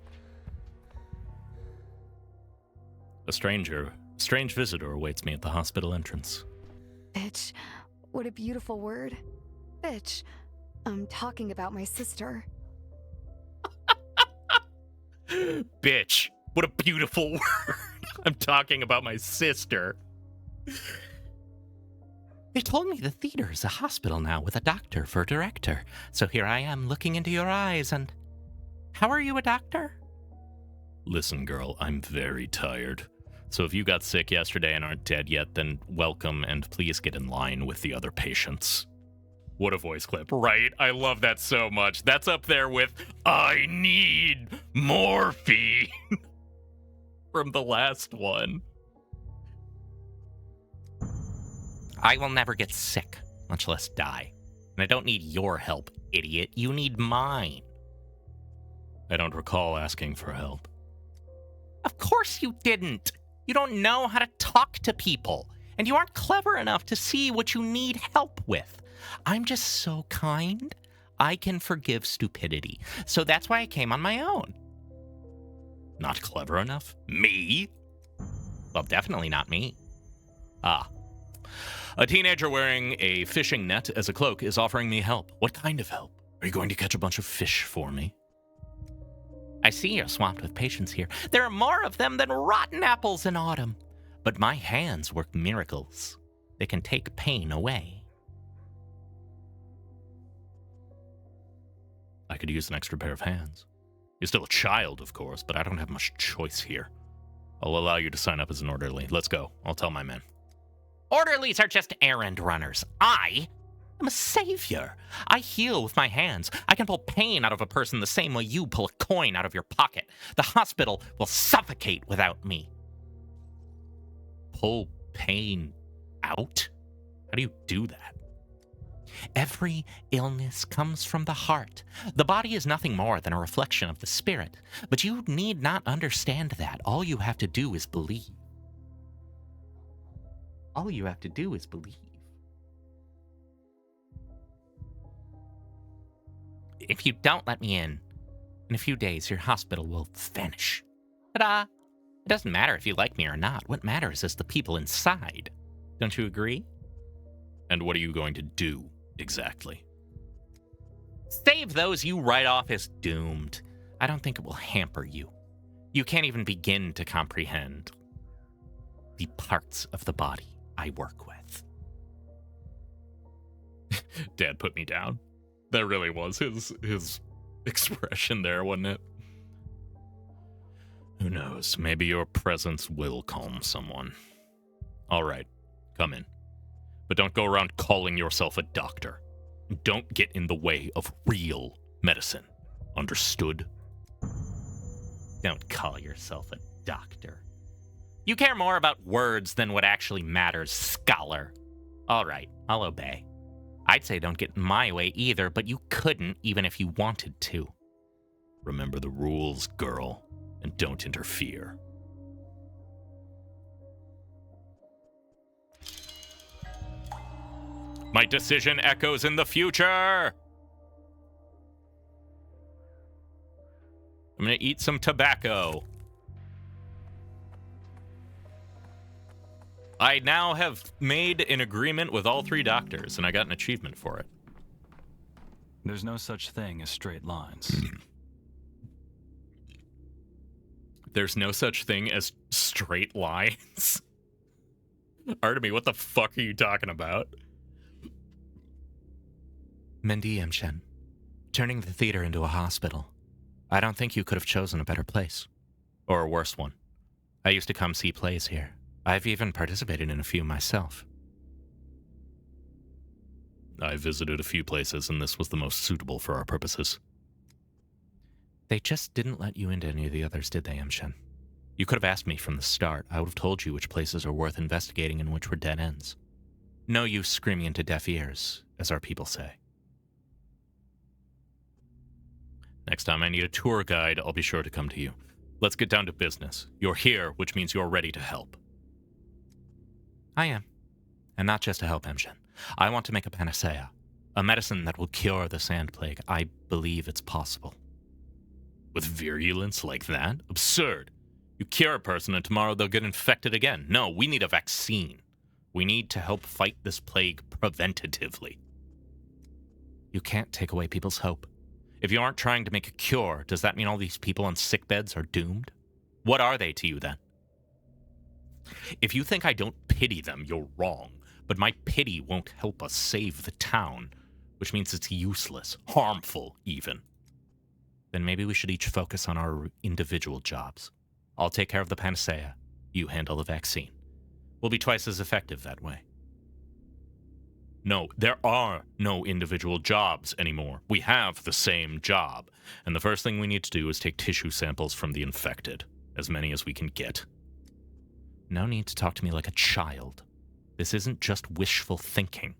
A strange visitor awaits me at the hospital entrance. Bitch. What a beautiful word. Bitch. I'm talking about my sister. Bitch. What a beautiful word. I'm talking about my sister. They told me the theater is a hospital now with a doctor for director. So here I am looking into your eyes and... How are you a doctor? Listen, girl, I'm very tired. So if you got sick yesterday and aren't dead yet, then welcome and please get in line with the other patients. What a voice clip, right? I love that so much. That's up there with, I need morphine. from the last one. I will never get sick, much less die. And I don't need your help, idiot. You need mine. I don't recall asking for help. Of course you didn't. You don't know how to talk to people. And you aren't clever enough to see what you need help with. I'm just so kind. I can forgive stupidity. So that's why I came on my own. Not clever enough? Me? Well, definitely not me. Ah. A teenager wearing a fishing net as a cloak is offering me help. What kind of help? Are you going to catch a bunch of fish for me? I see you're swamped with patients here. There are more of them than rotten apples in autumn. But my hands work miracles. They can take pain away. I could use an extra pair of hands. You're still a child, of course, but I don't have much choice here. I'll allow you to sign up as an orderly. Let's go. I'll tell my men. Orderlies are just errand runners. I am a savior. I heal with my hands. I can pull pain out of a person the same way you pull a coin out of your pocket. The hospital will suffocate without me. Pull pain out? How do you do that? Every illness comes from the heart. The body is nothing more than a reflection of the spirit. But you need not understand that. All you have to do is believe. All you have to do is believe. If you don't let me in a few days, your hospital will vanish. Ta-da! It doesn't matter if you like me or not. What matters is the people inside. Don't you agree? And what are you going to do, exactly? Save those you write off as doomed. I don't think it will hamper you. You can't even begin to comprehend the parts of the body I work with. Dad put me down. That really was his expression there, wasn't it? Who knows? Maybe your presence will calm someone. All right, come in. But don't go around calling yourself a doctor. Don't get in the way of real medicine. Understood? Don't call yourself a doctor. You care more about words than what actually matters, scholar. All right, I'll obey. I'd say don't get in my way either, but you couldn't even if you wanted to. Remember the rules, girl, and don't interfere. My decision echoes in the future! I'm gonna eat some tobacco. I now have made an agreement with all 3 doctors, and I got an achievement for it. There's no such thing as straight lines. There's no such thing as straight lines? Artemy, what the fuck are you talking about? Mendi Yemchen, turning the theater into a hospital. I don't think you could have chosen a better place. Or a worse one. I used to come see plays here. I've even participated in a few myself. I visited a few places, and this was the most suitable for our purposes. They just didn't let you into any of the others, did they, Yemchen? You could have asked me from the start. I would have told you which places are worth investigating and which were dead ends. No use screaming into deaf ears, as our people say. Next time I need a tour guide, I'll be sure to come to you. Let's get down to business. You're here, which means you're ready to help. I am. And not just to help, Yemchen. I want to make a panacea. A medicine that will cure the sand plague. I believe it's possible. With virulence like that? Absurd. You cure a person and tomorrow they'll get infected again. No, we need a vaccine. We need to help fight this plague preventatively. You can't take away people's hope. If you aren't trying to make a cure, does that mean all these people on sickbeds are doomed? What are they to you then? If you think I don't pity them, you're wrong. But my pity won't help us save the town, which means it's useless, harmful even. Then maybe we should each focus on our individual jobs. I'll take care of the panacea. You handle the vaccine. We'll be twice as effective that way. No, there are no individual jobs anymore. We have the same job. And the first thing we need to do is take tissue samples from the infected. As many as we can get. No need to talk to me like a child. This isn't just wishful thinking.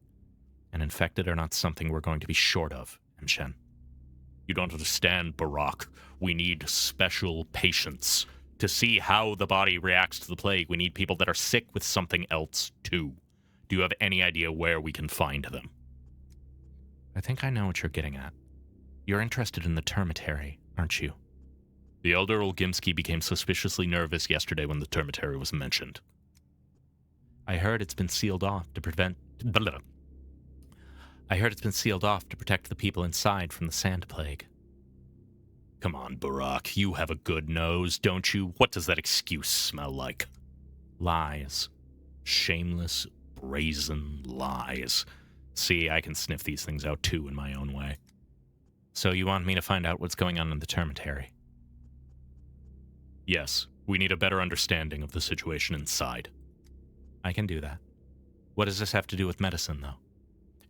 And infected are not something we're going to be short of, Shen. You don't understand, Barak. We need special patients. To see how the body reacts to the plague, we need people that are sick with something else, too. Do you have any idea where we can find them? I think I know what you're getting at. You're interested in the termitary, aren't you? The Elder Olgimsky became suspiciously nervous yesterday when the termitary was mentioned. I heard it's been sealed off to prevent... I heard it's been sealed off to protect the people inside from the sand plague. Come on, Barak, you have a good nose, don't you? What does that excuse smell like? Lies. Shameless, brazen lies. See, I can sniff these things out too in my own way. So you want me to find out what's going on in the termitary? Yes, we need a better understanding of the situation inside. I can do that. What does this have to do with medicine, though?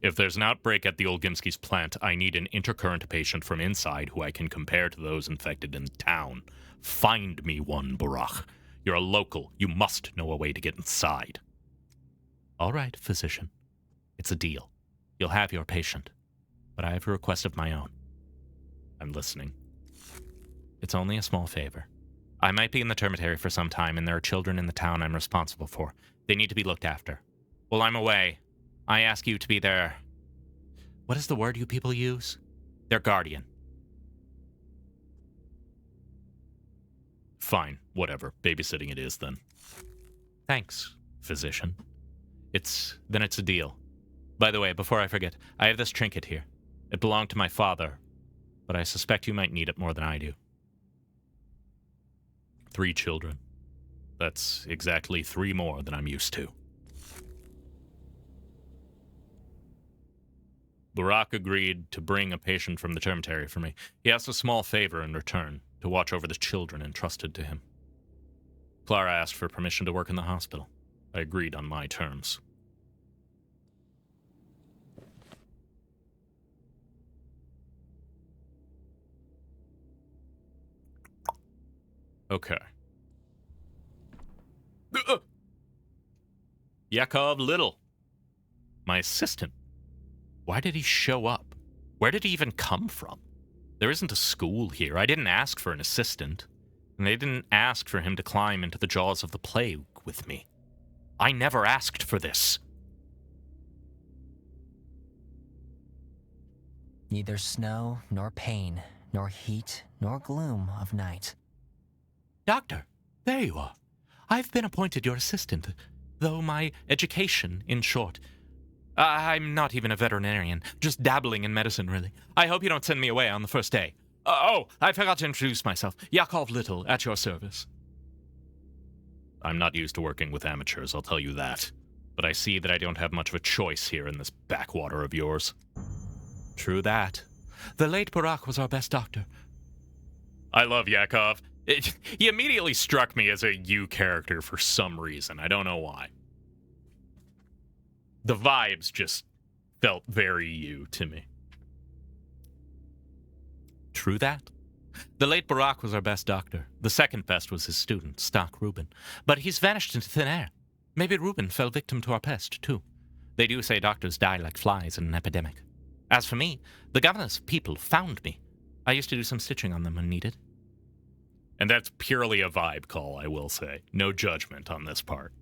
If there's an outbreak at the Olgimsky's plant, I need an intercurrent patient from inside who I can compare to those infected in town. Find me one, Barak. You're a local. You must know a way to get inside. All right, physician. It's a deal. You'll have your patient. But I have a request of my own. I'm listening. It's only a small favor. I might be in the termitary for some time, and there are children in the town I'm responsible for. They need to be looked after. While I'm away, I ask you to be their... What is the word you people use? Their guardian. Fine, whatever. Babysitting it is, then. Thanks, physician. Then it's a deal. By the way, before I forget, I have this trinket here. It belonged to my father, but I suspect you might need it more than I do. 3 children. That's exactly 3 more than I'm used to. Barak agreed to bring a patient from the termitary for me. He asked a small favor in return, to watch over the children entrusted to him. Clara asked for permission to work in the hospital. I agreed on my terms. Okay. Yakov Little. My assistant. Why did he show up? Where did he even come from? There isn't a school here. I didn't ask for an assistant. And they didn't ask for him to climb into the jaws of the plague with me. I never asked for this. Neither snow, nor pain, nor heat, nor gloom of night. Doctor, there you are. I've been appointed your assistant, though my education, in short. I'm not even a veterinarian, just dabbling in medicine, really. I hope you don't send me away on the first day. I forgot to introduce myself. Yakov Little, at your service. I'm not used to working with amateurs, I'll tell you that. But I see that I don't have much of a choice here in this backwater of yours. True that. The late Barak was our best doctor. I love Yakov. He immediately struck me as a you character for some reason. I don't know why. The vibes just felt very you to me. True that. The late Barak was our best doctor. The second best was his student, Stock Reuben. But he's vanished into thin air. Maybe Reuben fell victim to our pest, too. They do say doctors die like flies in an epidemic. As for me, the governor's people found me. I used to do some stitching on them when needed. And that's purely a vibe call, I will say. No judgment on this part.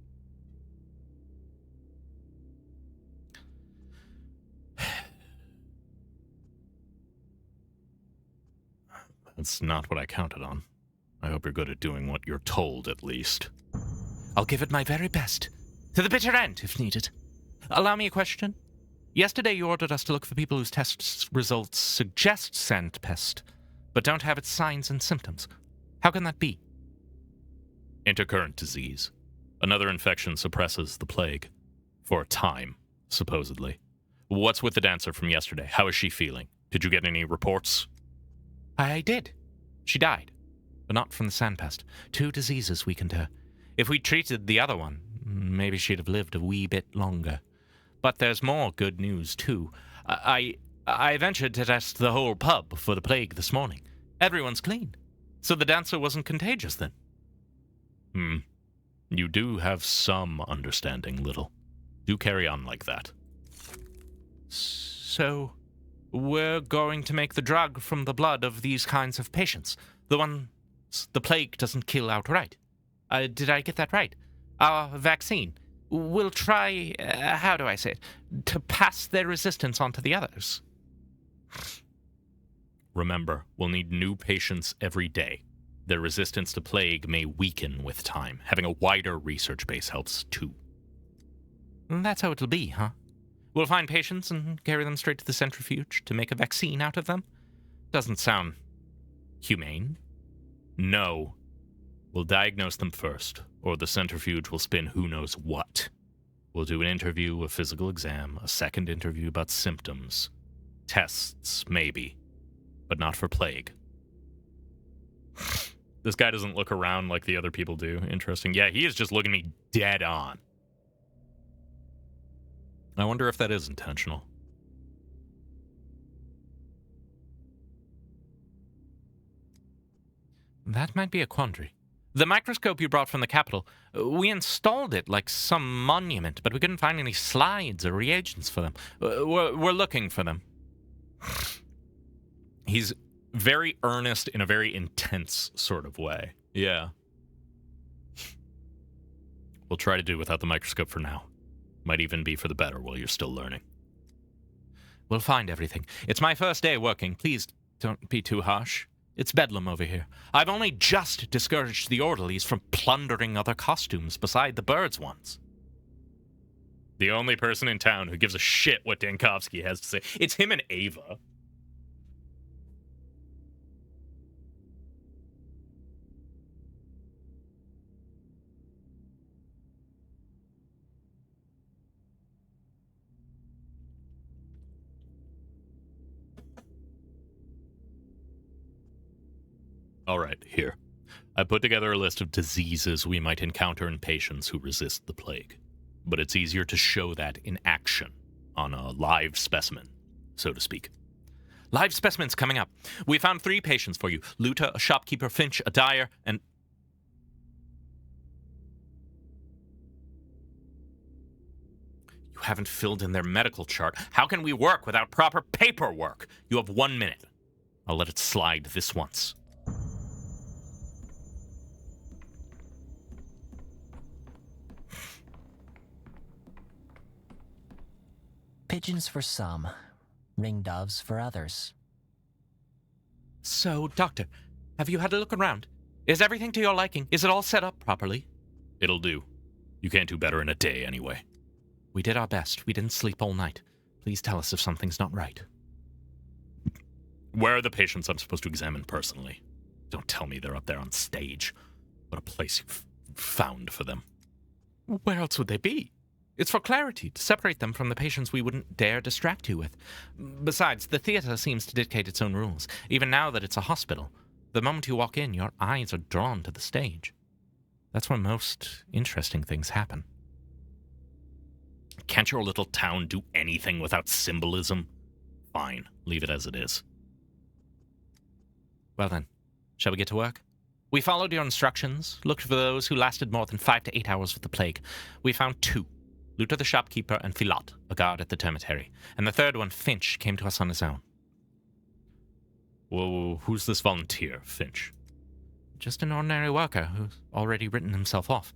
That's not what I counted on. I hope you're good at doing what you're told, at least. I'll give it my very best. To the bitter end, if needed. Allow me a question. Yesterday you ordered us to look for people whose test results suggest sand pest, but don't have its signs and symptoms. How can that be? Intercurrent disease. Another infection suppresses the plague. For a time, supposedly. What's with the dancer from yesterday? How is she feeling? Did you get any reports? I did. She died. But not from the sandpest. 2 diseases weakened her. If we treated the other one, maybe she'd have lived a wee bit longer. But there's more good news, too. I ventured to test the whole pub for the plague this morning. Everyone's clean. So the dancer wasn't contagious then. You do have some understanding, Little. Do carry on like that. So, we're going to make the drug from the blood of these kinds of patients. The ones the plague doesn't kill outright. Did I get that right? Our vaccine. We'll try, how do I say it, to pass their resistance on to the others. Remember, we'll need new patients every day. Their resistance to plague may weaken with time. Having a wider research base helps too. That's how it'll be, huh? We'll find patients and carry them straight to the centrifuge to make a vaccine out of them? Doesn't sound humane. No. We'll diagnose them first, or the centrifuge will spin who knows what. We'll do an interview, a physical exam, a second interview about symptoms. Tests, maybe. But not for plague. This guy doesn't look around like the other people do. Interesting. Yeah, he is just looking me dead on. I wonder if that is intentional. That might be a quandary. The microscope you brought from the capital, we installed it like some monument, but we couldn't find any slides or reagents for them. We're looking for them. He's very earnest in a very intense sort of way. Yeah. We'll try to do without the microscope for now. Might even be for the better while you're still learning. We'll find everything. It's my first day working. Please don't be too harsh. It's bedlam over here. I've only just discouraged the orderlies from plundering other costumes beside the birds' ones. The only person in town who gives a shit what Dankovsky has to say. It's him and Ava. All right, here. I put together a list of diseases we might encounter in patients who resist the plague. But it's easier to show that in action, on a live specimen, so to speak. Live specimens coming up. We found 3 patients for you. Luta, a shopkeeper, Finch, a dyer, and... You haven't filled in their medical chart. How can we work without proper paperwork? You have 1 minute. I'll let it slide this once. Pigeons for some, ringdoves for others. So, Doctor, have you had a look around? Is everything to your liking? Is it all set up properly? It'll do. You can't do better in a day, anyway. We did our best. We didn't sleep all night. Please tell us if something's not right. Where are the patients I'm supposed to examine personally? Don't tell me they're up there on stage. What a place you've found for them. Where else would they be? It's for clarity, to separate them from the patients we wouldn't dare distract you with. Besides, the theater seems to dictate its own rules, even now that it's a hospital. The moment you walk in, your eyes are drawn to the stage. That's where most interesting things happen. Can't your little town do anything without symbolism? Fine, leave it as it is. Well then, shall we get to work? We followed your instructions, looked for those who lasted more than 5 to 8 hours with the plague. We found 2. Luta the shopkeeper and Filot, a guard at the termitary. And the third one, Finch, came to us on his own. Whoa, who's this volunteer, Finch? Just an ordinary worker who's already written himself off.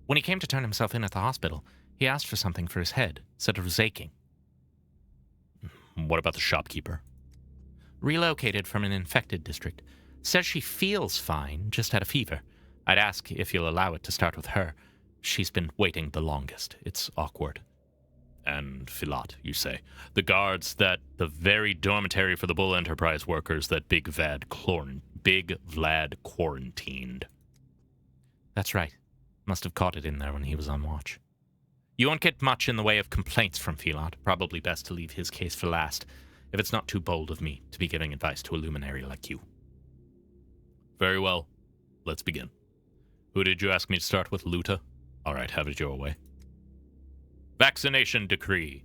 When he came to turn himself in at the hospital, he asked for something for his head, said it was aching. What about the shopkeeper? Relocated from an infected district. Says she feels fine, just had a fever. I'd ask if you'll allow it to start with her. She's been waiting the longest. It's awkward. And Filot, you say. The guards that the very dormitory for the Bull Enterprise workers that Big Vlad quarantined. That's right. Must have caught it in there when he was on watch. You won't get much in the way of complaints from Filot. Probably best to leave his case for last, if it's not too bold of me to be giving advice to a luminary like you. Very well. Let's begin. Who did you ask me to start with, Luta? All right, have it your way. Vaccination decree.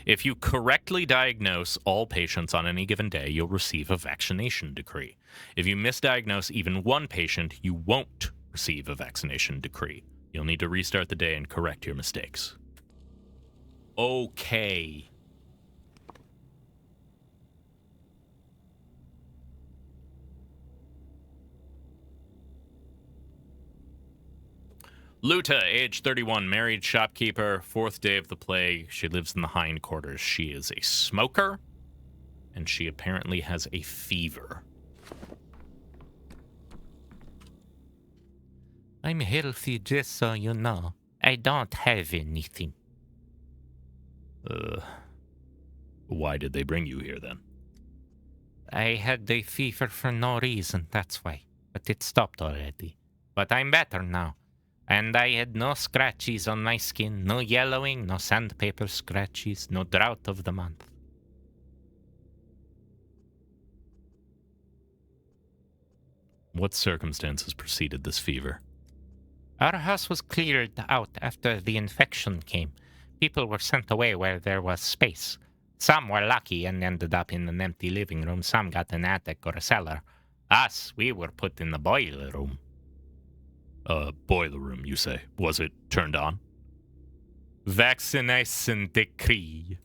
If you correctly diagnose all patients on any given day, you'll receive a vaccination decree. If you misdiagnose even one patient, you won't receive a vaccination decree. You'll need to restart the day and correct your mistakes. Okay. Luta, age 31, married shopkeeper, 4th day of the plague. She lives in the hindquarters. She is a smoker, and she apparently has a fever. I'm healthy, just so you know. I don't have anything. Why did they bring you here then? I had the fever for no reason, that's why. But it stopped already. But I'm better now. And I had no scratches on my skin, no yellowing, no sandpaper scratches, no drought of the month. What circumstances preceded this fever? Our house was cleared out after the infection came. People were sent away where there was space. Some were lucky and ended up in an empty living room. Some got an attic or a cellar. Us, we were put in the boiler room. Boiler room, you say? Was it turned on? Vaccination decree.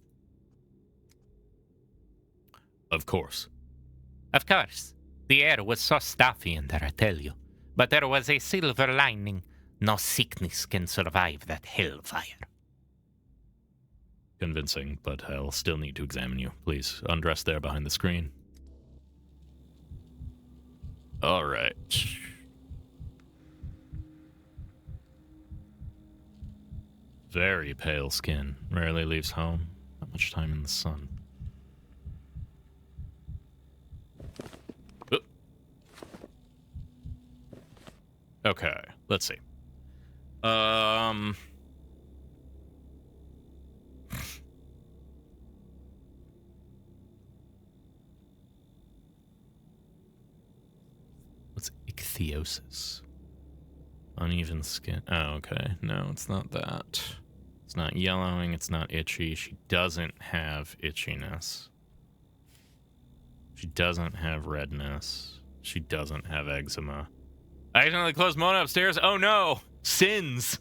Of course. Of course. The air was so stuffy in there, I tell you. But there was a silver lining. No sickness can survive that hellfire. Convincing, but I'll still need to examine you. Please, undress there behind the screen. All right. Very pale skin. Rarely leaves home. Not much time in the sun. Okay, let's see. What's ichthyosis? Uneven skin. Oh, okay. No, it's not that. It's not yellowing. It's not itchy. She doesn't have itchiness. She doesn't have redness. She doesn't have eczema. I accidentally closed Mona upstairs. Oh no! Sins!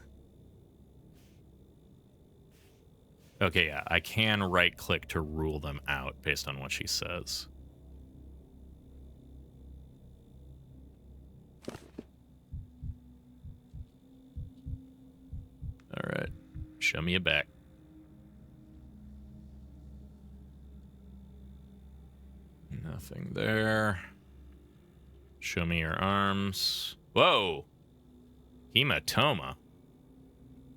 Okay, yeah, I can right-click to rule them out based on what she says. Alright, show me your back. Nothing there. Show me your arms. Whoa! Hematoma.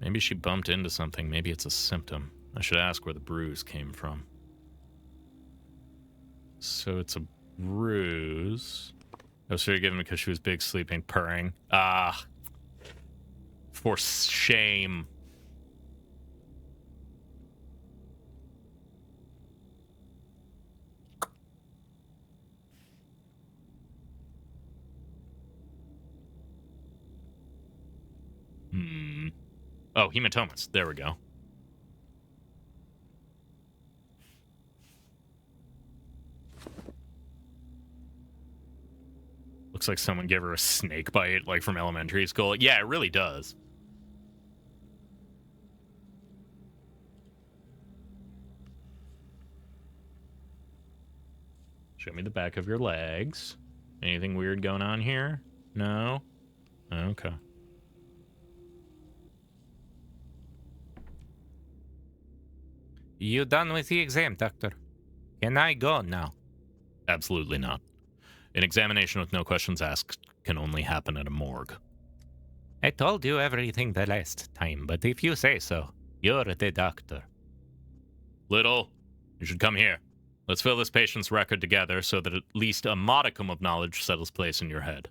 Maybe she bumped into something. Maybe it's a symptom. I should ask where the bruise came from. So it's a bruise. Oh, so you're giving it because she was big, sleeping, purring. Ah. For shame. Oh, hematomas. There we go. Looks like someone gave her a snake bite, like from elementary school. Yeah, it really does. Show me the back of your legs. Anything weird going on here? No? Okay. You done with the exam, Doctor? Can I go now? Absolutely not. An examination with no questions asked can only happen at a morgue. I told you everything the last time, but if you say so, you're the doctor. Little, you should come here. Let's fill this patient's record together so that at least a modicum of knowledge settles place in your head.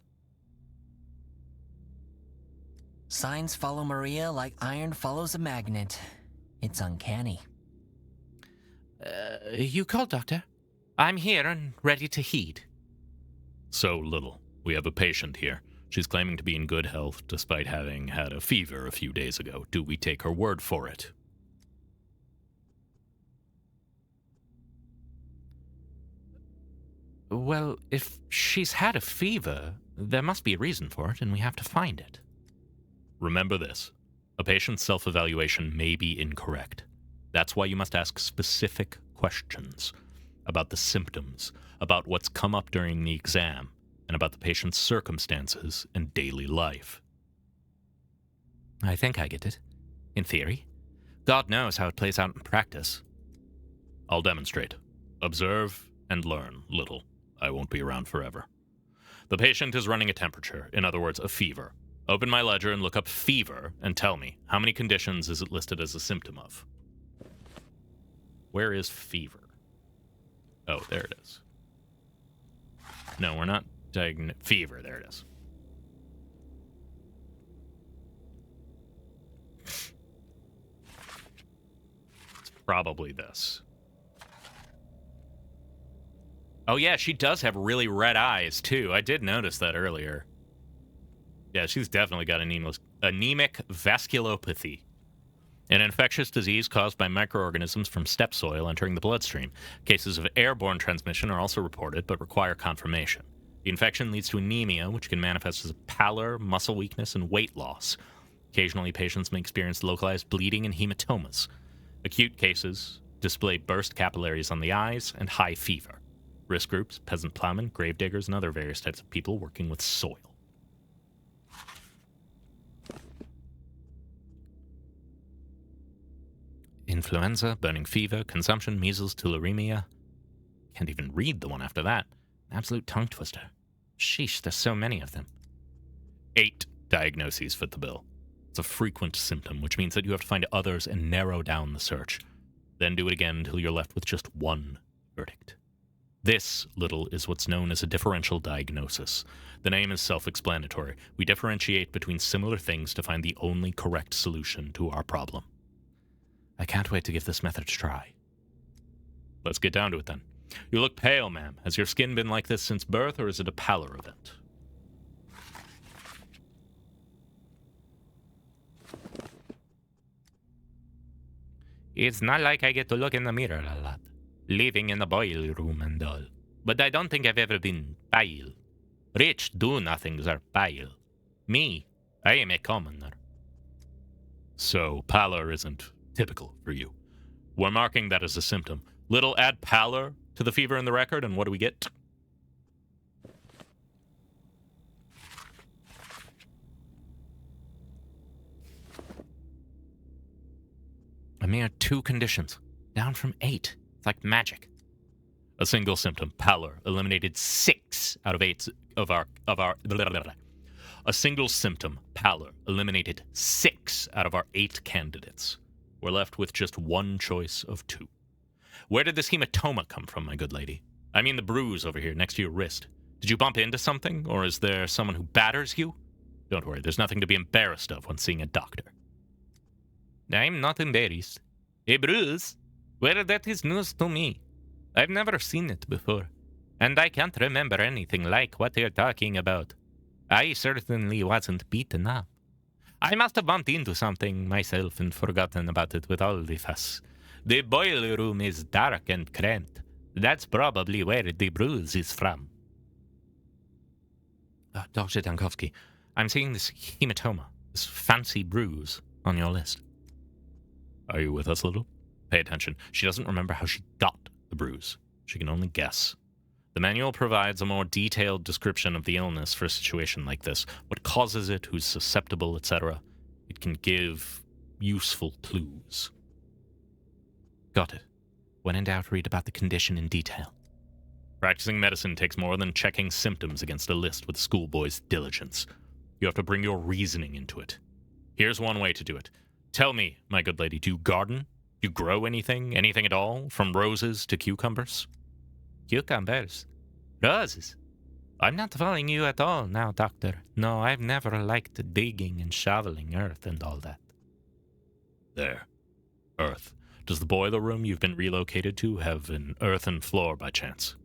Signs follow Maria like iron follows a magnet. It's uncanny. You called, Doctor? I'm here and ready to heed. So, Little, we have a patient here. She's claiming to be in good health despite having had a fever a few days ago. Do we take her word for it? Well, if she's had a fever, There must be a reason for it, and we have to find it. Remember this. A patient's self-evaluation may be incorrect. That's why you must ask specific questions about the symptoms, about what's come up during the exam, and about the patient's circumstances and daily life. I think I get it. In theory. God knows how it plays out in practice. I'll demonstrate. Observe and learn little. I won't be around forever. The patient is running a temperature, in other words, a fever. Open my ledger and look up fever and tell me, how many conditions is it listed as a symptom of? Where is fever? Oh, there it is. No, we're not fever, there it is. It's probably this. Oh yeah, she does have really red eyes, too. I did notice that earlier. Yeah, she's definitely got anemic vasculopathy, an infectious disease caused by microorganisms from steppe soil entering the bloodstream. Cases of airborne transmission are also reported, but require confirmation. The infection leads to anemia, which can manifest as pallor, muscle weakness, and weight loss. Occasionally, patients may experience localized bleeding and hematomas. Acute cases display burst capillaries on the eyes and high fever. Risk groups, peasant plowmen, gravediggers, and other various types of people working with soil. Influenza, burning fever, consumption, measles, tularemia. Can't even read the one after that. An absolute tongue twister. Sheesh, there's so many of them. 8 diagnoses fit the bill. It's a frequent symptom, which means that you have to find others and narrow down the search. Then do it again until you're left with just one verdict. This, little, is what's known as a differential diagnosis. The name is self-explanatory. We differentiate between similar things to find the only correct solution to our problem. I can't wait to give this method a try. Let's get down to it then. You look pale, ma'am. Has your skin been like this since birth, or is it a pallor event? It's not like I get to look in the mirror a lot, living in the boil room and all. But I don't think I've ever been pale. Rich do-nothings are pale. Me, I am a commoner. So, pallor isn't typical for you. We're marking that as a symptom. Little, add pallor to the fever in the record, and what do we get? A mere 2 conditions, down from 8. It's like magic. A single symptom, pallor, eliminated 6 out of 8 of our. A single symptom, pallor, eliminated 6 out of our 8 candidates. We're left with just one choice of 2. Where did this hematoma come from, my good lady? I mean the bruise over here next to your wrist. Did you bump into something, or is there someone who batters you? Don't worry, there's nothing to be embarrassed of when seeing a doctor. I'm not embarrassed. A bruise? Well, that is news to me. I've never seen it before, and I can't remember anything like what you're talking about. I certainly wasn't beaten up. I must have bumped into something myself and forgotten about it with all the fuss. The boiler room is dark and cramped. That's probably where the bruise is from. Dr. Dankovsky, I'm seeing this hematoma, this fancy bruise, on your list. Are you with us, little? Pay attention. She doesn't remember how she got the bruise. She can only guess. The manual provides a more detailed description of the illness for a situation like this. What causes it, who's susceptible, etc. It can give useful clues. Got it. When in doubt, read about the condition in detail. Practicing medicine takes more than checking symptoms against a list with a schoolboy's diligence. You have to bring your reasoning into it. Here's one way to do it. Tell me, my good lady, do you garden? Do you grow anything? Anything at all? From roses to cucumbers? Cucumbers? Roses? I'm not following you at all now, Doctor. No, I've never liked digging and shoveling earth and all that. There. Earth. Does the boiler room you've been relocated to have an earthen floor by chance?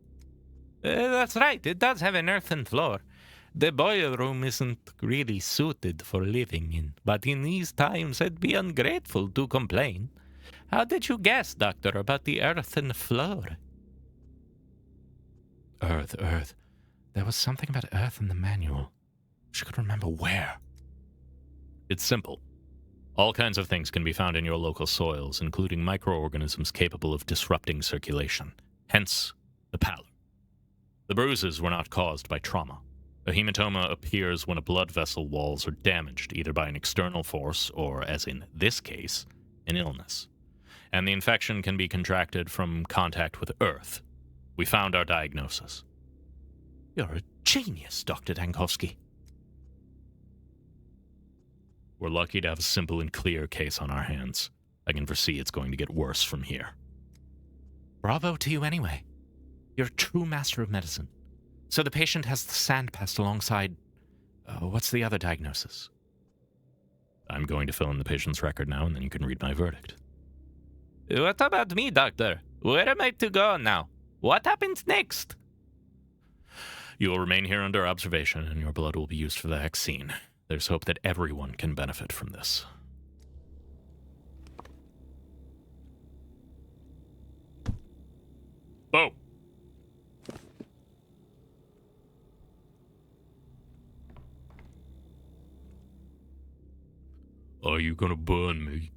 That's right. It does have an earthen floor. The boiler room isn't really suited for living in, but in these times I'd be ungrateful to complain. How did you guess, Doctor, about the earthen floor? Earth. There was something about Earth in the manual. She could remember where. It's simple. All kinds of things can be found in your local soils, including microorganisms capable of disrupting circulation. Hence, the pallor. The bruises were not caused by trauma. A hematoma appears when a blood vessel walls are damaged, either by an external force or, as in this case, an illness. And the infection can be contracted from contact with Earth. We found our diagnosis. You're a genius, Dr. Dankowski. We're lucky to have a simple and clear case on our hands. I can foresee it's going to get worse from here. Bravo to you anyway. You're a true master of medicine. So the patient has the sand pest alongside... what's the other diagnosis? I'm going to fill in the patient's record now, and then you can read my verdict. What about me, doctor? Where am I to go now? What happens next? You will remain here under observation, and your blood will be used for the vaccine. There's hope that everyone can benefit from this. Oh! Are you gonna burn me?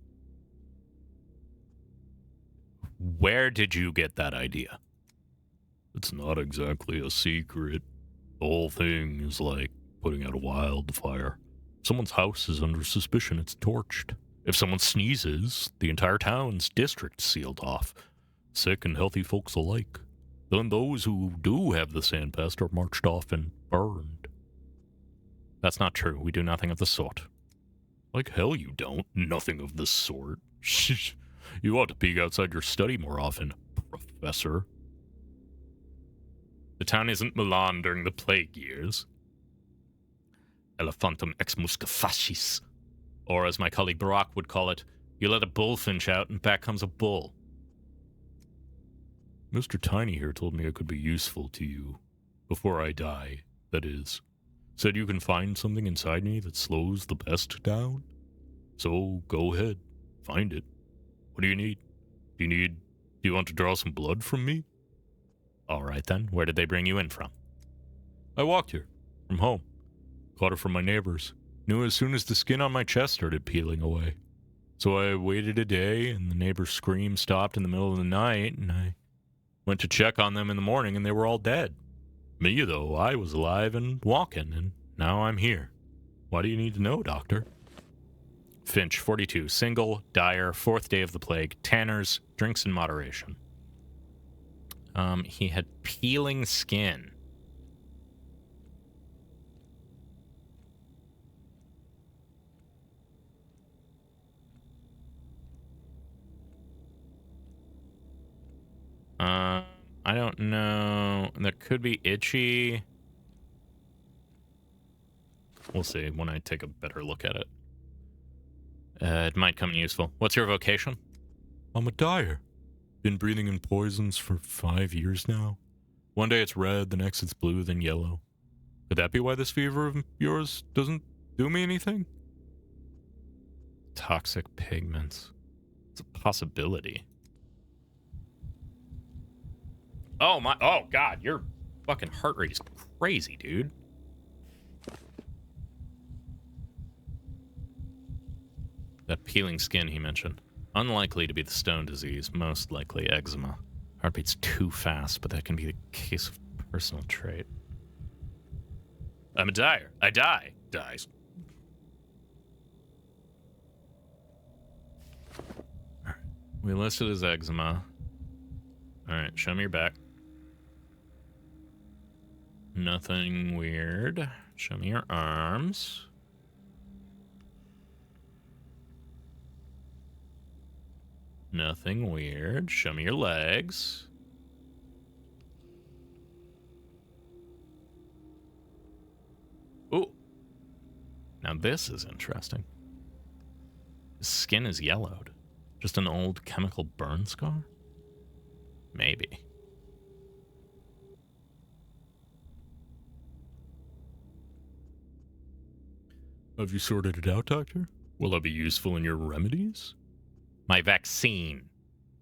Where did you get that idea? It's not exactly a secret. The whole thing is like putting out a wildfire. Someone's house is under suspicion, it's torched. If someone sneezes, the entire town's district sealed off. Sick and healthy folks alike. Then those who do have the sand pest are marched off and burned. That's not true. We do nothing of the sort. Like hell you don't. Nothing of the sort. You ought to peek outside your study more often, Professor. The town isn't Milan during the plague years. Elephantum ex musca fascis. Or as my colleague Barack would call it, you let a bullfinch out and back comes a bull. Mr. Tiny here told me I could be useful to you. Before I die, that is. Said you can find something inside me that slows the pest down. So, go ahead. Find it. What do you need? Do you want to draw some blood from me? Alright then, where did they bring you in from? I walked here. From home. Caught it from my neighbors. Knew as soon as the skin on my chest started peeling away. So I waited a day, and the neighbor's scream stopped in the middle of the night, and I went to check on them in the morning, and they were all dead. Me, though, I was alive and walking, and now I'm here. Why do you need to know, Doctor? Finch, 42, single, dire, 4th day of the plague, tanners, drinks in moderation. He had peeling skin. I don't know. That could be itchy. We'll see when I take a better look at it. It might come in useful. What's your vocation? I'm a dyer. Been breathing in poisons for 5 years now. One day it's red, the next it's blue, then yellow. Could that be why this fever of yours doesn't do me anything? Toxic pigments. It's a possibility. Oh my, oh god, your fucking heart rate is crazy, dude. That peeling skin he mentioned. Unlikely to be the stone disease, most likely eczema. Heartbeat's too fast, but that can be the case of personal trait. I'm a dyer. I die. Dies. Alright. We listed as eczema. Alright, show me your back. Nothing weird. Show me your arms. Nothing weird. Show me your legs. Ooh. Now this is interesting. His skin is yellowed. Just an old chemical burn scar? Maybe. Have you sorted it out, Doctor? Will I be useful in your remedies? My vaccine.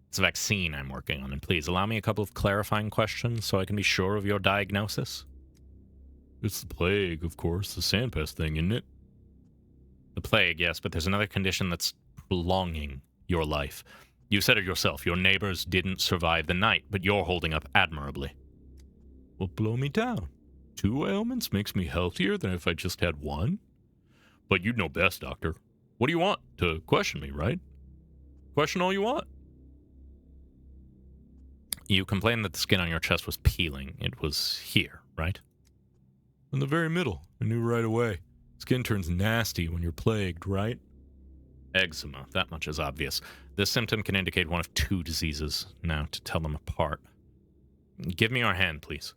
It's a vaccine I'm working on, and please allow me a couple of clarifying questions so I can be sure of your diagnosis. It's the plague, of course, the sandpest thing, isn't it? The plague, yes, but there's another condition that's prolonging your life. You said it yourself. Your neighbors didn't survive the night, but you're holding up admirably. Well, blow me down. 2 ailments makes me healthier than if I just had 1? But you'd know best, Doctor. What do you want? To question me, right? Question all you want. You complained that the skin on your chest was peeling. It was here, right? In the very middle. I knew right away. Skin turns nasty when you're plagued, right? Eczema. That much is obvious. This symptom can indicate one of 2 diseases. Now, to tell them apart. Give me your hand, please.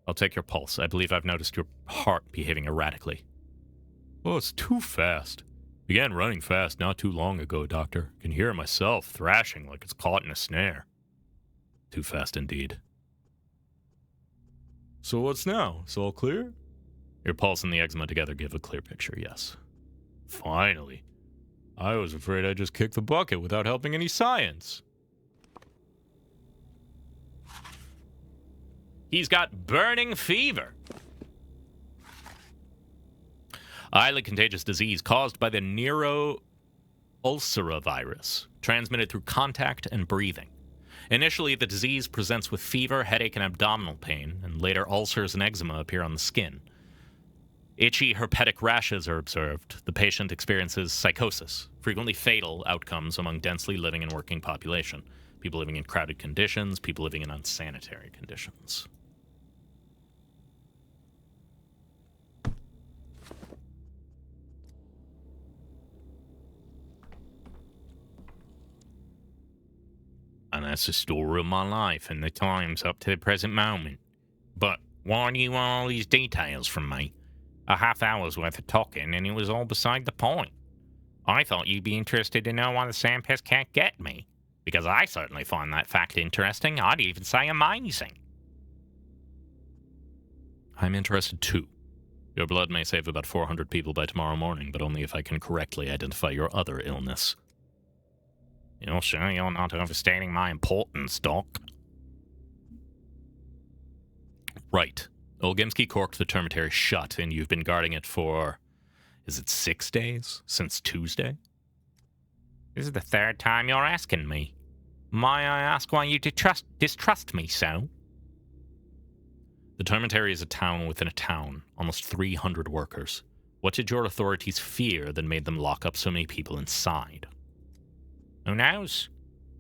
I'll take your pulse. I believe I've noticed your heart behaving erratically. Oh, it's too fast. Began running fast not too long ago, Doctor. Can hear it myself, thrashing like it's caught in a snare. Too fast indeed. So what's now? It's all clear? Your pulse and the eczema together give a clear picture, yes. Finally. I was afraid I just kicked the bucket without helping any science. He's got burning fever. A highly contagious disease caused by the ulcera virus, transmitted through contact and breathing. Initially, the disease presents with fever, headache, and abdominal pain, and later ulcers and eczema appear on the skin. Itchy herpetic rashes are observed. The patient experiences psychosis, frequently fatal outcomes among densely living and working population. People living in crowded conditions, people living in unsanitary conditions. And that's the story of my life and the times up to the present moment. But why do you want all these details from me? A half hour's worth of talking, and it was all beside the point. I thought you'd be interested to know why the sandpest can't get me, because I certainly find that fact interesting. I'd even say amazing. I'm interested too. Your blood may save about 400 people by tomorrow morning, but only if I can correctly identify your other illness. You're sure you're not overstating my importance, Doc? Right. Olgimsky corked the termitary shut, and you've been guarding it for... is it 6 days? Since Tuesday? This is the 3rd time you're asking me. May I ask why you distrust me so? The termitary is a town within a town, almost 300 workers. What did your authorities fear that made them lock up so many people inside? Who knows?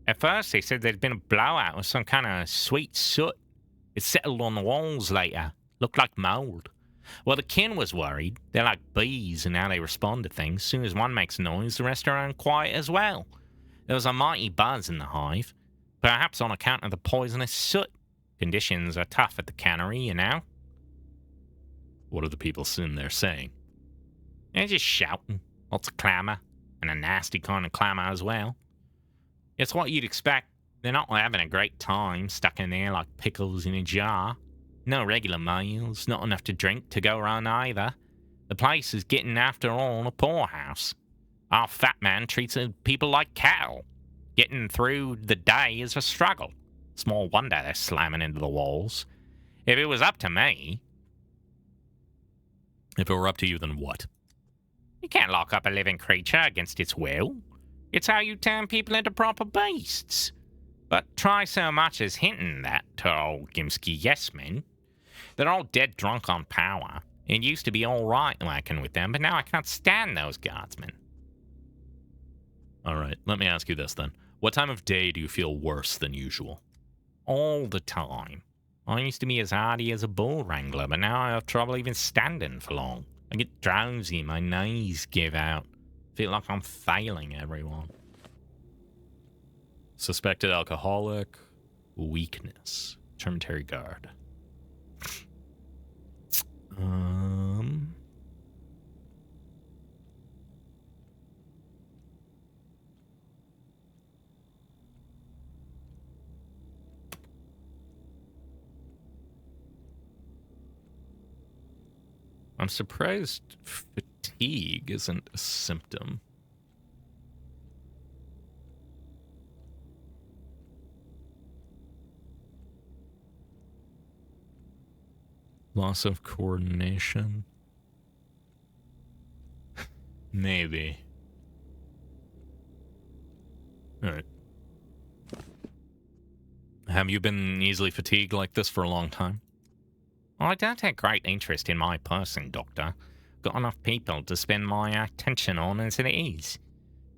At first they said there'd been a blowout with some kind of sweet soot. It settled on the walls later. Looked like mold. Well, the kin was worried. They're like bees in how they respond to things. As soon as one makes noise, the rest are unquiet as well. There was a mighty buzz in the hive. Perhaps on account of the poisonous soot. Conditions are tough at the cannery, you know. What are the people in there saying? They're just shouting. Lots of clamour. And a nasty kind of clamour as well. It's what you'd expect. They're not having a great time, stuck in there like pickles in a jar. No regular meals, not enough to drink to go around either. The place is getting, after all, a poorhouse. Our fat man treats people like cattle. Getting through the day is a struggle. Small wonder they're slamming into the walls. If it was up to me... If it were up to you, then what? You can't lock up a living creature against its will. It's how you turn people into proper beasts. But try so much as hinting that to old Gimsky yes-men. They're all dead drunk on power. It used to be all right working with them, but now I can't stand those guardsmen. All right, let me ask you this then. What time of day do you feel worse than usual? All the time. I used to be as hardy as a bull wrangler, but now I have trouble even standing for long. I get drowsy, my knees give out. Feel like I'm failing everyone. Suspected alcoholic, weakness, termitary guard. I'm surprised fatigue isn't a symptom. Loss of coordination. Maybe. Alright. Have you been easily fatigued like this for a long time? I don't take great interest in my person, Doctor. Got enough people to spend my attention on as it is.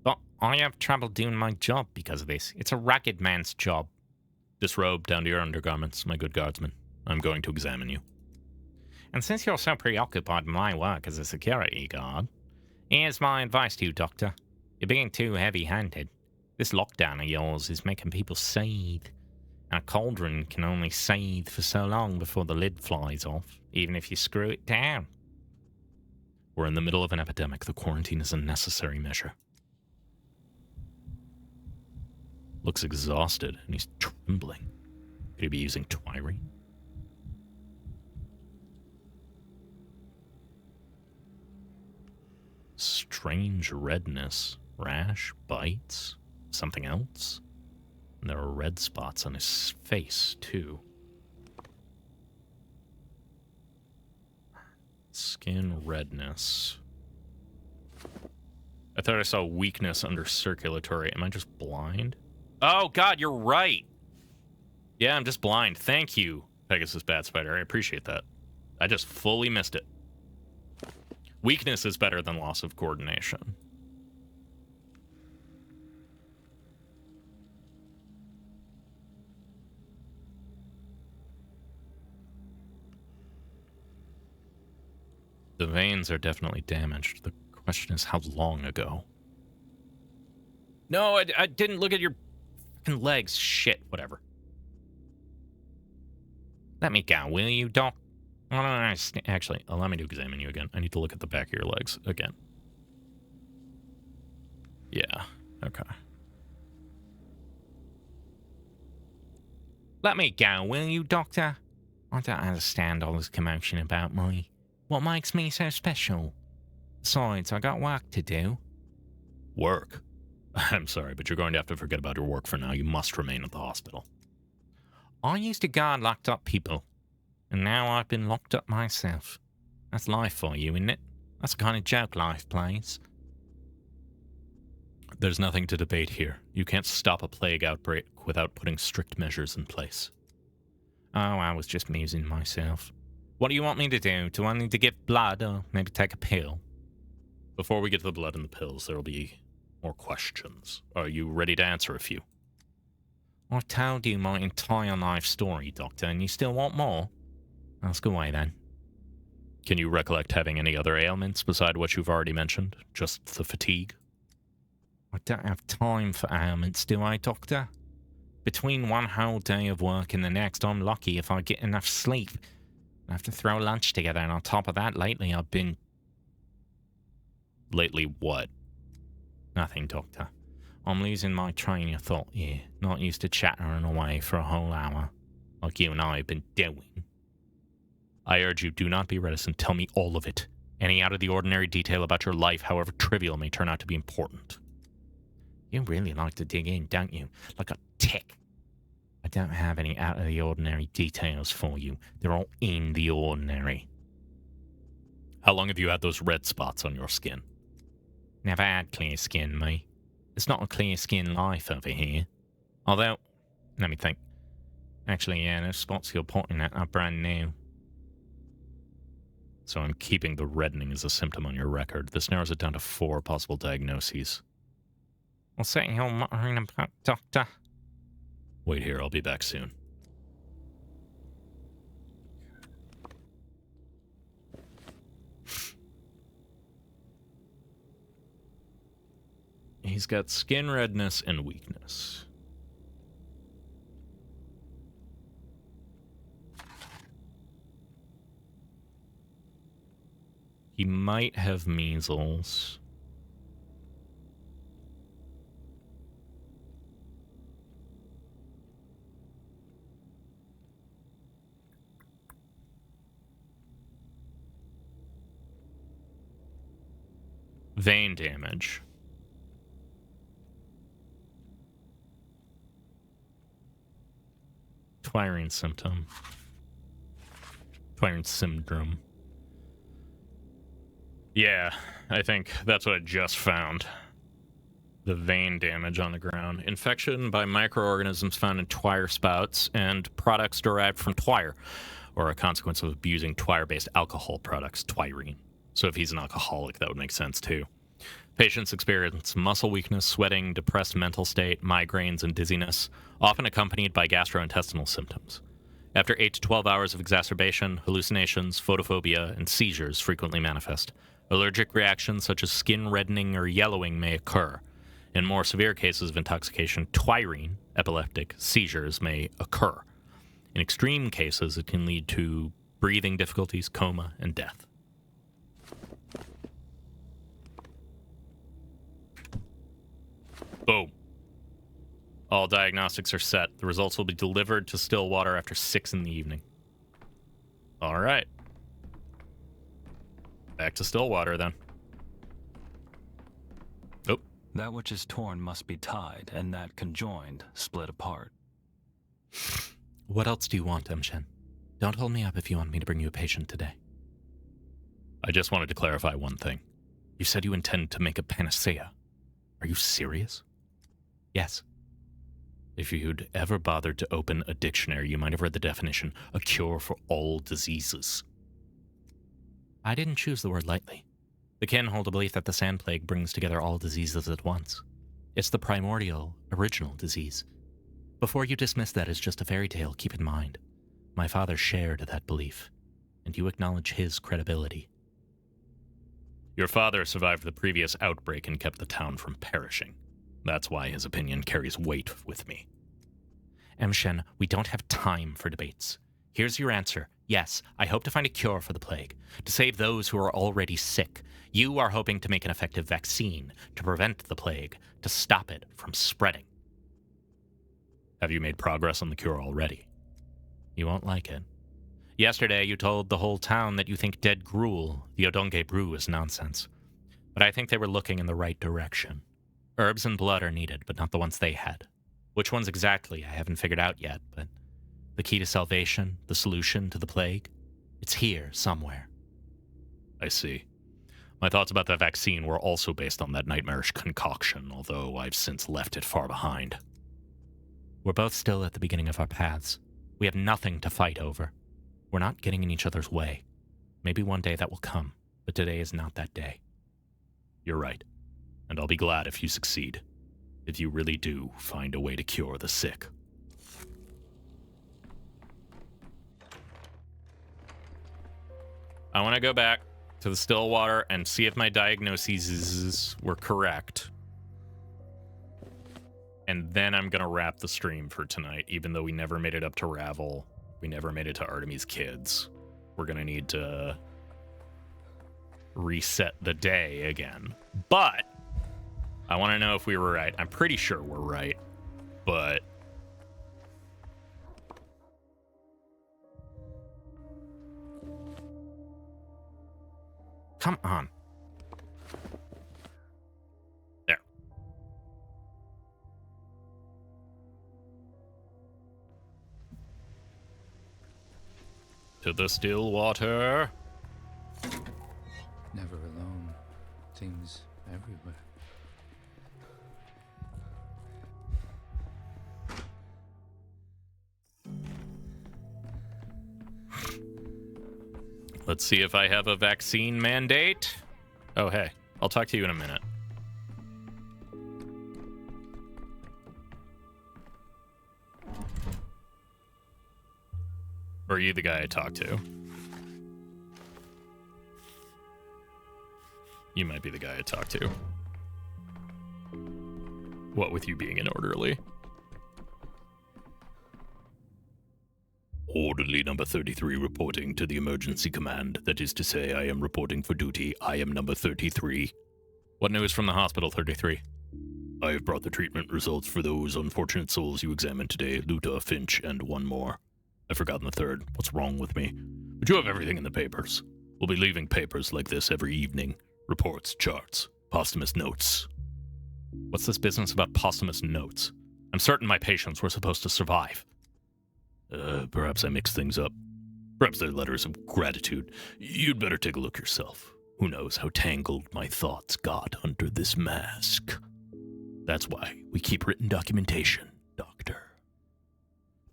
But I have trouble doing my job because of this. It's a ragged man's job. Disrobe down to your undergarments, my good guardsman. I'm going to examine you. And since you're so preoccupied with my work as a security guard, here's my advice to you, Doctor. You're being too heavy-handed. This lockdown of yours is making people seethe. And a cauldron can only seethe for so long before the lid flies off, even if you screw it down. We're in the middle of an epidemic. The quarantine is a necessary measure. Looks exhausted, and he's trembling. Could he be using Twyrene? Strange redness. Rash? Bites? Something else? And there are red spots on his face, too. Skin redness. I thought I saw weakness under circulatory. Am I just blind? Oh, God, you're right. Yeah, I'm just blind. Thank you, Pegasus Bat Spider. I appreciate that. I just fully missed it. Weakness is better than loss of coordination. The veins are definitely damaged. The question is, how long ago? No, I didn't look at your fucking legs. Shit, whatever. Let me go, will you, Doc? Actually, allow me to examine you again. I need to look at the back of your legs again. Yeah, okay. Let me go, will you, Doctor? I don't understand all this commotion about me. What makes me so special? Besides, I got work to do. Work? I'm sorry, but you're going to have to forget about your work for now. You must remain at the hospital. I used to guard locked up people, and now I've been locked up myself. That's life for you, isn't it? That's the kind of joke life plays. There's nothing to debate here. You can't stop a plague outbreak without putting strict measures in place. Oh, I was just musing myself. What do you want me to do? Do I need to give blood or maybe take a pill? Before we get to the blood and the pills, there will be more questions. Are you ready to answer a few? I've told you my entire life story, Doctor, and you still want more? Ask away, then. Can you recollect having any other ailments beside what you've already mentioned? Just the fatigue? I don't have time for ailments, do I, Doctor? Between one whole day of work and the next, I'm lucky if I get enough sleep. I have to throw lunch together, and on top of that, lately I've been... Lately what? Nothing, Doctor. I'm losing my train of thought here. Not used to chattering away for a whole hour, like you and I have been doing. I urge you, do not be reticent. Tell me all of it. Any out-of-the-ordinary detail about your life, however trivial, may turn out to be important. You really like to dig in, don't you? Like a tick. I don't have any out-of-the-ordinary details for you. They're all in the ordinary. How long have you had those red spots on your skin? Never had clear skin, me. It's not a clear skin life over here. Although, let me think. Actually, yeah, those spots you're pointing at are brand new. So I'm keeping the reddening as a symptom on your record. This narrows it down to 4 possible diagnoses. What's that you're muttering about, Doctor? Wait here, I'll be back soon. He's got skin redness and weakness. He might have measles. Vein damage. Twyrene symptom. Twine syndrome. Yeah, I think that's what I just found. The vein damage on the ground. Infection by microorganisms found in twire spouts and products derived from twire, or a consequence of abusing twire-based alcohol products, twirene. So if he's an alcoholic, that would make sense too. Patients experience muscle weakness, sweating, depressed mental state, migraines, and dizziness, often accompanied by gastrointestinal symptoms. After 8 to 12 hours of exacerbation, hallucinations, photophobia, and seizures frequently manifest. Allergic reactions such as skin reddening or yellowing may occur. In more severe cases of intoxication, twirene, epileptic seizures may occur. In extreme cases, it can lead to breathing difficulties, coma, and death. Boom. All diagnostics are set. The results will be delivered to Stillwater after 6 in the evening. All right. Back to Stillwater, then. Oh. That which is torn must be tied, and that conjoined split apart. What else do you want, Shen? Don't hold me up if you want me to bring you a patient today. I just wanted to clarify one thing. You said you intend to make a panacea. Are you serious? Yes. If you'd ever bothered to open a dictionary, you might have read the definition, a cure for all diseases. I didn't choose the word lightly. The kin hold a belief that the sand plague brings together all diseases at once. It's the primordial, original disease. Before you dismiss that as just a fairy tale, keep in mind, my father shared that belief, and you acknowledge his credibility. Your father survived the previous outbreak and kept the town from perishing. That's why his opinion carries weight with me. Shen, we don't have time for debates. Here's your answer. Yes, I hope to find a cure for the plague, to save those who are already sick. You are hoping to make an effective vaccine to prevent the plague, to stop it from spreading. Have you made progress on the cure already? You won't like it. Yesterday, you told the whole town that you think dead gruel, the Odonge brew, is nonsense. But I think they were looking in the right direction. Herbs and blood are needed, but not the ones they had. Which ones exactly, I haven't figured out yet, but the key to salvation, the solution to the plague, it's here somewhere. I see. My thoughts about that vaccine were also based on that nightmarish concoction, although I've since left it far behind. We're both still at the beginning of our paths. We have nothing to fight over. We're not getting in each other's way. Maybe one day that will come, but today is not that day. You're right, and I'll be glad if you succeed. If you really do find a way to cure the sick. I want to go back to the Stillwater and see if my diagnoses were correct. And then I'm going to wrap the stream for tonight, even though we never made it up to Ravel. We never made it to Artemis Kids. We're going to need to reset the day again. But I want to know if we were right. I'm pretty sure we're right, but come on. There. To the Stillwater. Never alone. Things everywhere. Let's see if I have a vaccine mandate. Oh, hey. I'll talk to you in a minute. Or are you the guy I talked to? You might be the guy I talked to. What with you being an orderly? Orderly number 33 reporting to the emergency command. That is to say, I am reporting for duty. I am number 33. What news from the hospital, 33? I have brought the treatment results for those unfortunate souls you examined today, Luta, Finch, and one more. I've forgotten the third. What's wrong with me? But you have everything in the papers. We'll be leaving papers like this every evening. Reports, charts, posthumous notes. What's this business about posthumous notes? I'm certain my patients were supposed to survive. Perhaps I mixed things up. Perhaps they're letters of gratitude. You'd better take a look yourself. Who knows how tangled my thoughts got under this mask. That's why we keep written documentation, Doctor.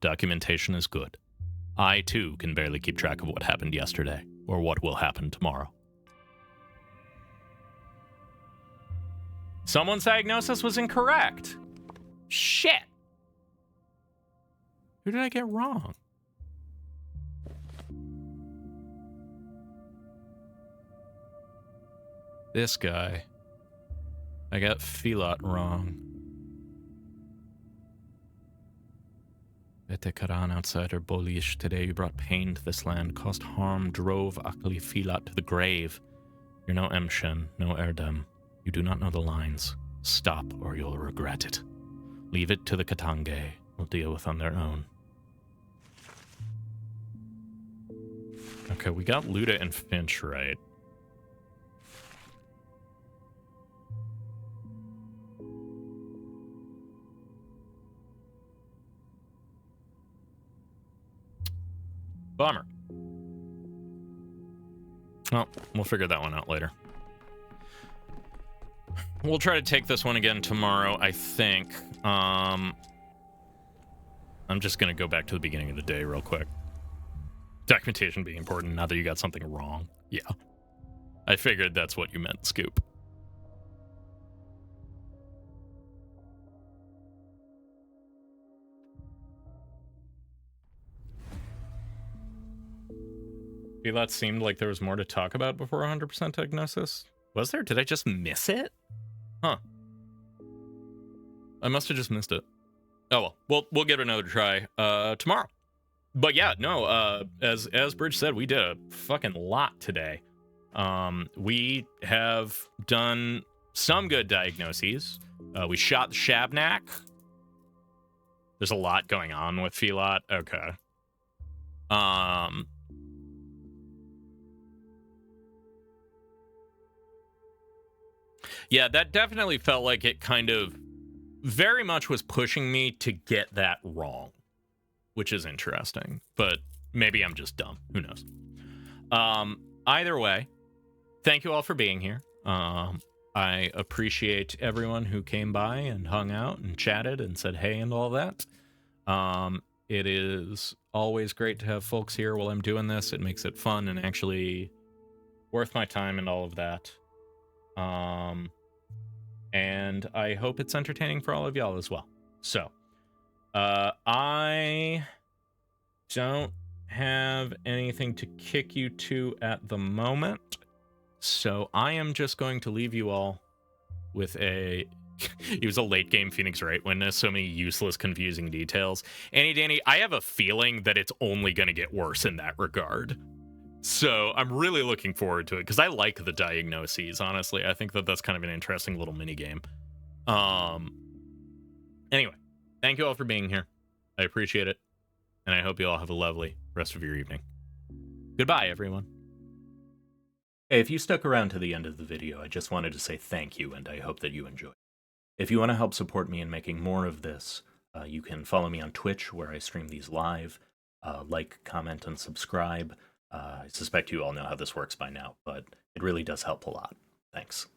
Documentation is good. I, too, can barely keep track of what happened yesterday, or what will happen tomorrow. Someone's diagnosis was incorrect. Shit! Who did I get wrong? This guy. I got Filot wrong. Vete Karan, outsider, Bolish. Today you brought pain to this land, caused harm, drove Akali Filot to the grave. You're no Emshen, no Erdem. You do not know the lines. Stop, or you'll regret it. Leave it to the Katange. We'll deal with on their own. Okay, we got Luda and Finch right. Bummer. Well, we'll figure that one out later. We'll try to take this one again tomorrow, I think. I'm just going to go back to the beginning of the day real quick. Documentation being important, now that you got something wrong. Yeah. I figured that's what you meant, Scoop. That seemed like there was more to talk about before 100% diagnosis. Was there? Did I just miss it? Huh. I must have just missed it. Oh well, we'll give it another try tomorrow. But yeah, no, as Bridge said, we did a fucking lot today. We have done some good diagnoses. We shot the Shabnak. There's a lot going on with Filot. Okay. Yeah, that definitely felt like it kind of very much was pushing me to get that wrong, which is interesting, but maybe I'm just dumb. Who knows? Either way, thank you all for being here. I appreciate everyone who came by and hung out and chatted and said hey and all that. It is always great to have folks here while I'm doing this. It makes it fun and actually worth my time and all of that. And I hope it's entertaining for all of y'all as well. So, I don't have anything to kick you to at the moment. So I am just going to leave you all with a... He was a late game Phoenix Wright witness, so many useless, confusing details. Annie Danny, I have a feeling that it's only going to get worse in that regard. So I'm really looking forward to it, because I like the diagnoses, honestly. I think that that's kind of an interesting little mini game. Anyway, thank you all for being here. I appreciate it. And I hope you all have a lovely rest of your evening. Goodbye, everyone. Hey, if you stuck around to the end of the video, I just wanted to say thank you, and I hope that you enjoyed. If you want to help support me in making more of this, you can follow me on Twitch, where I stream these live. Like, comment, and subscribe. I suspect you all know how this works by now, but it really does help a lot. Thanks.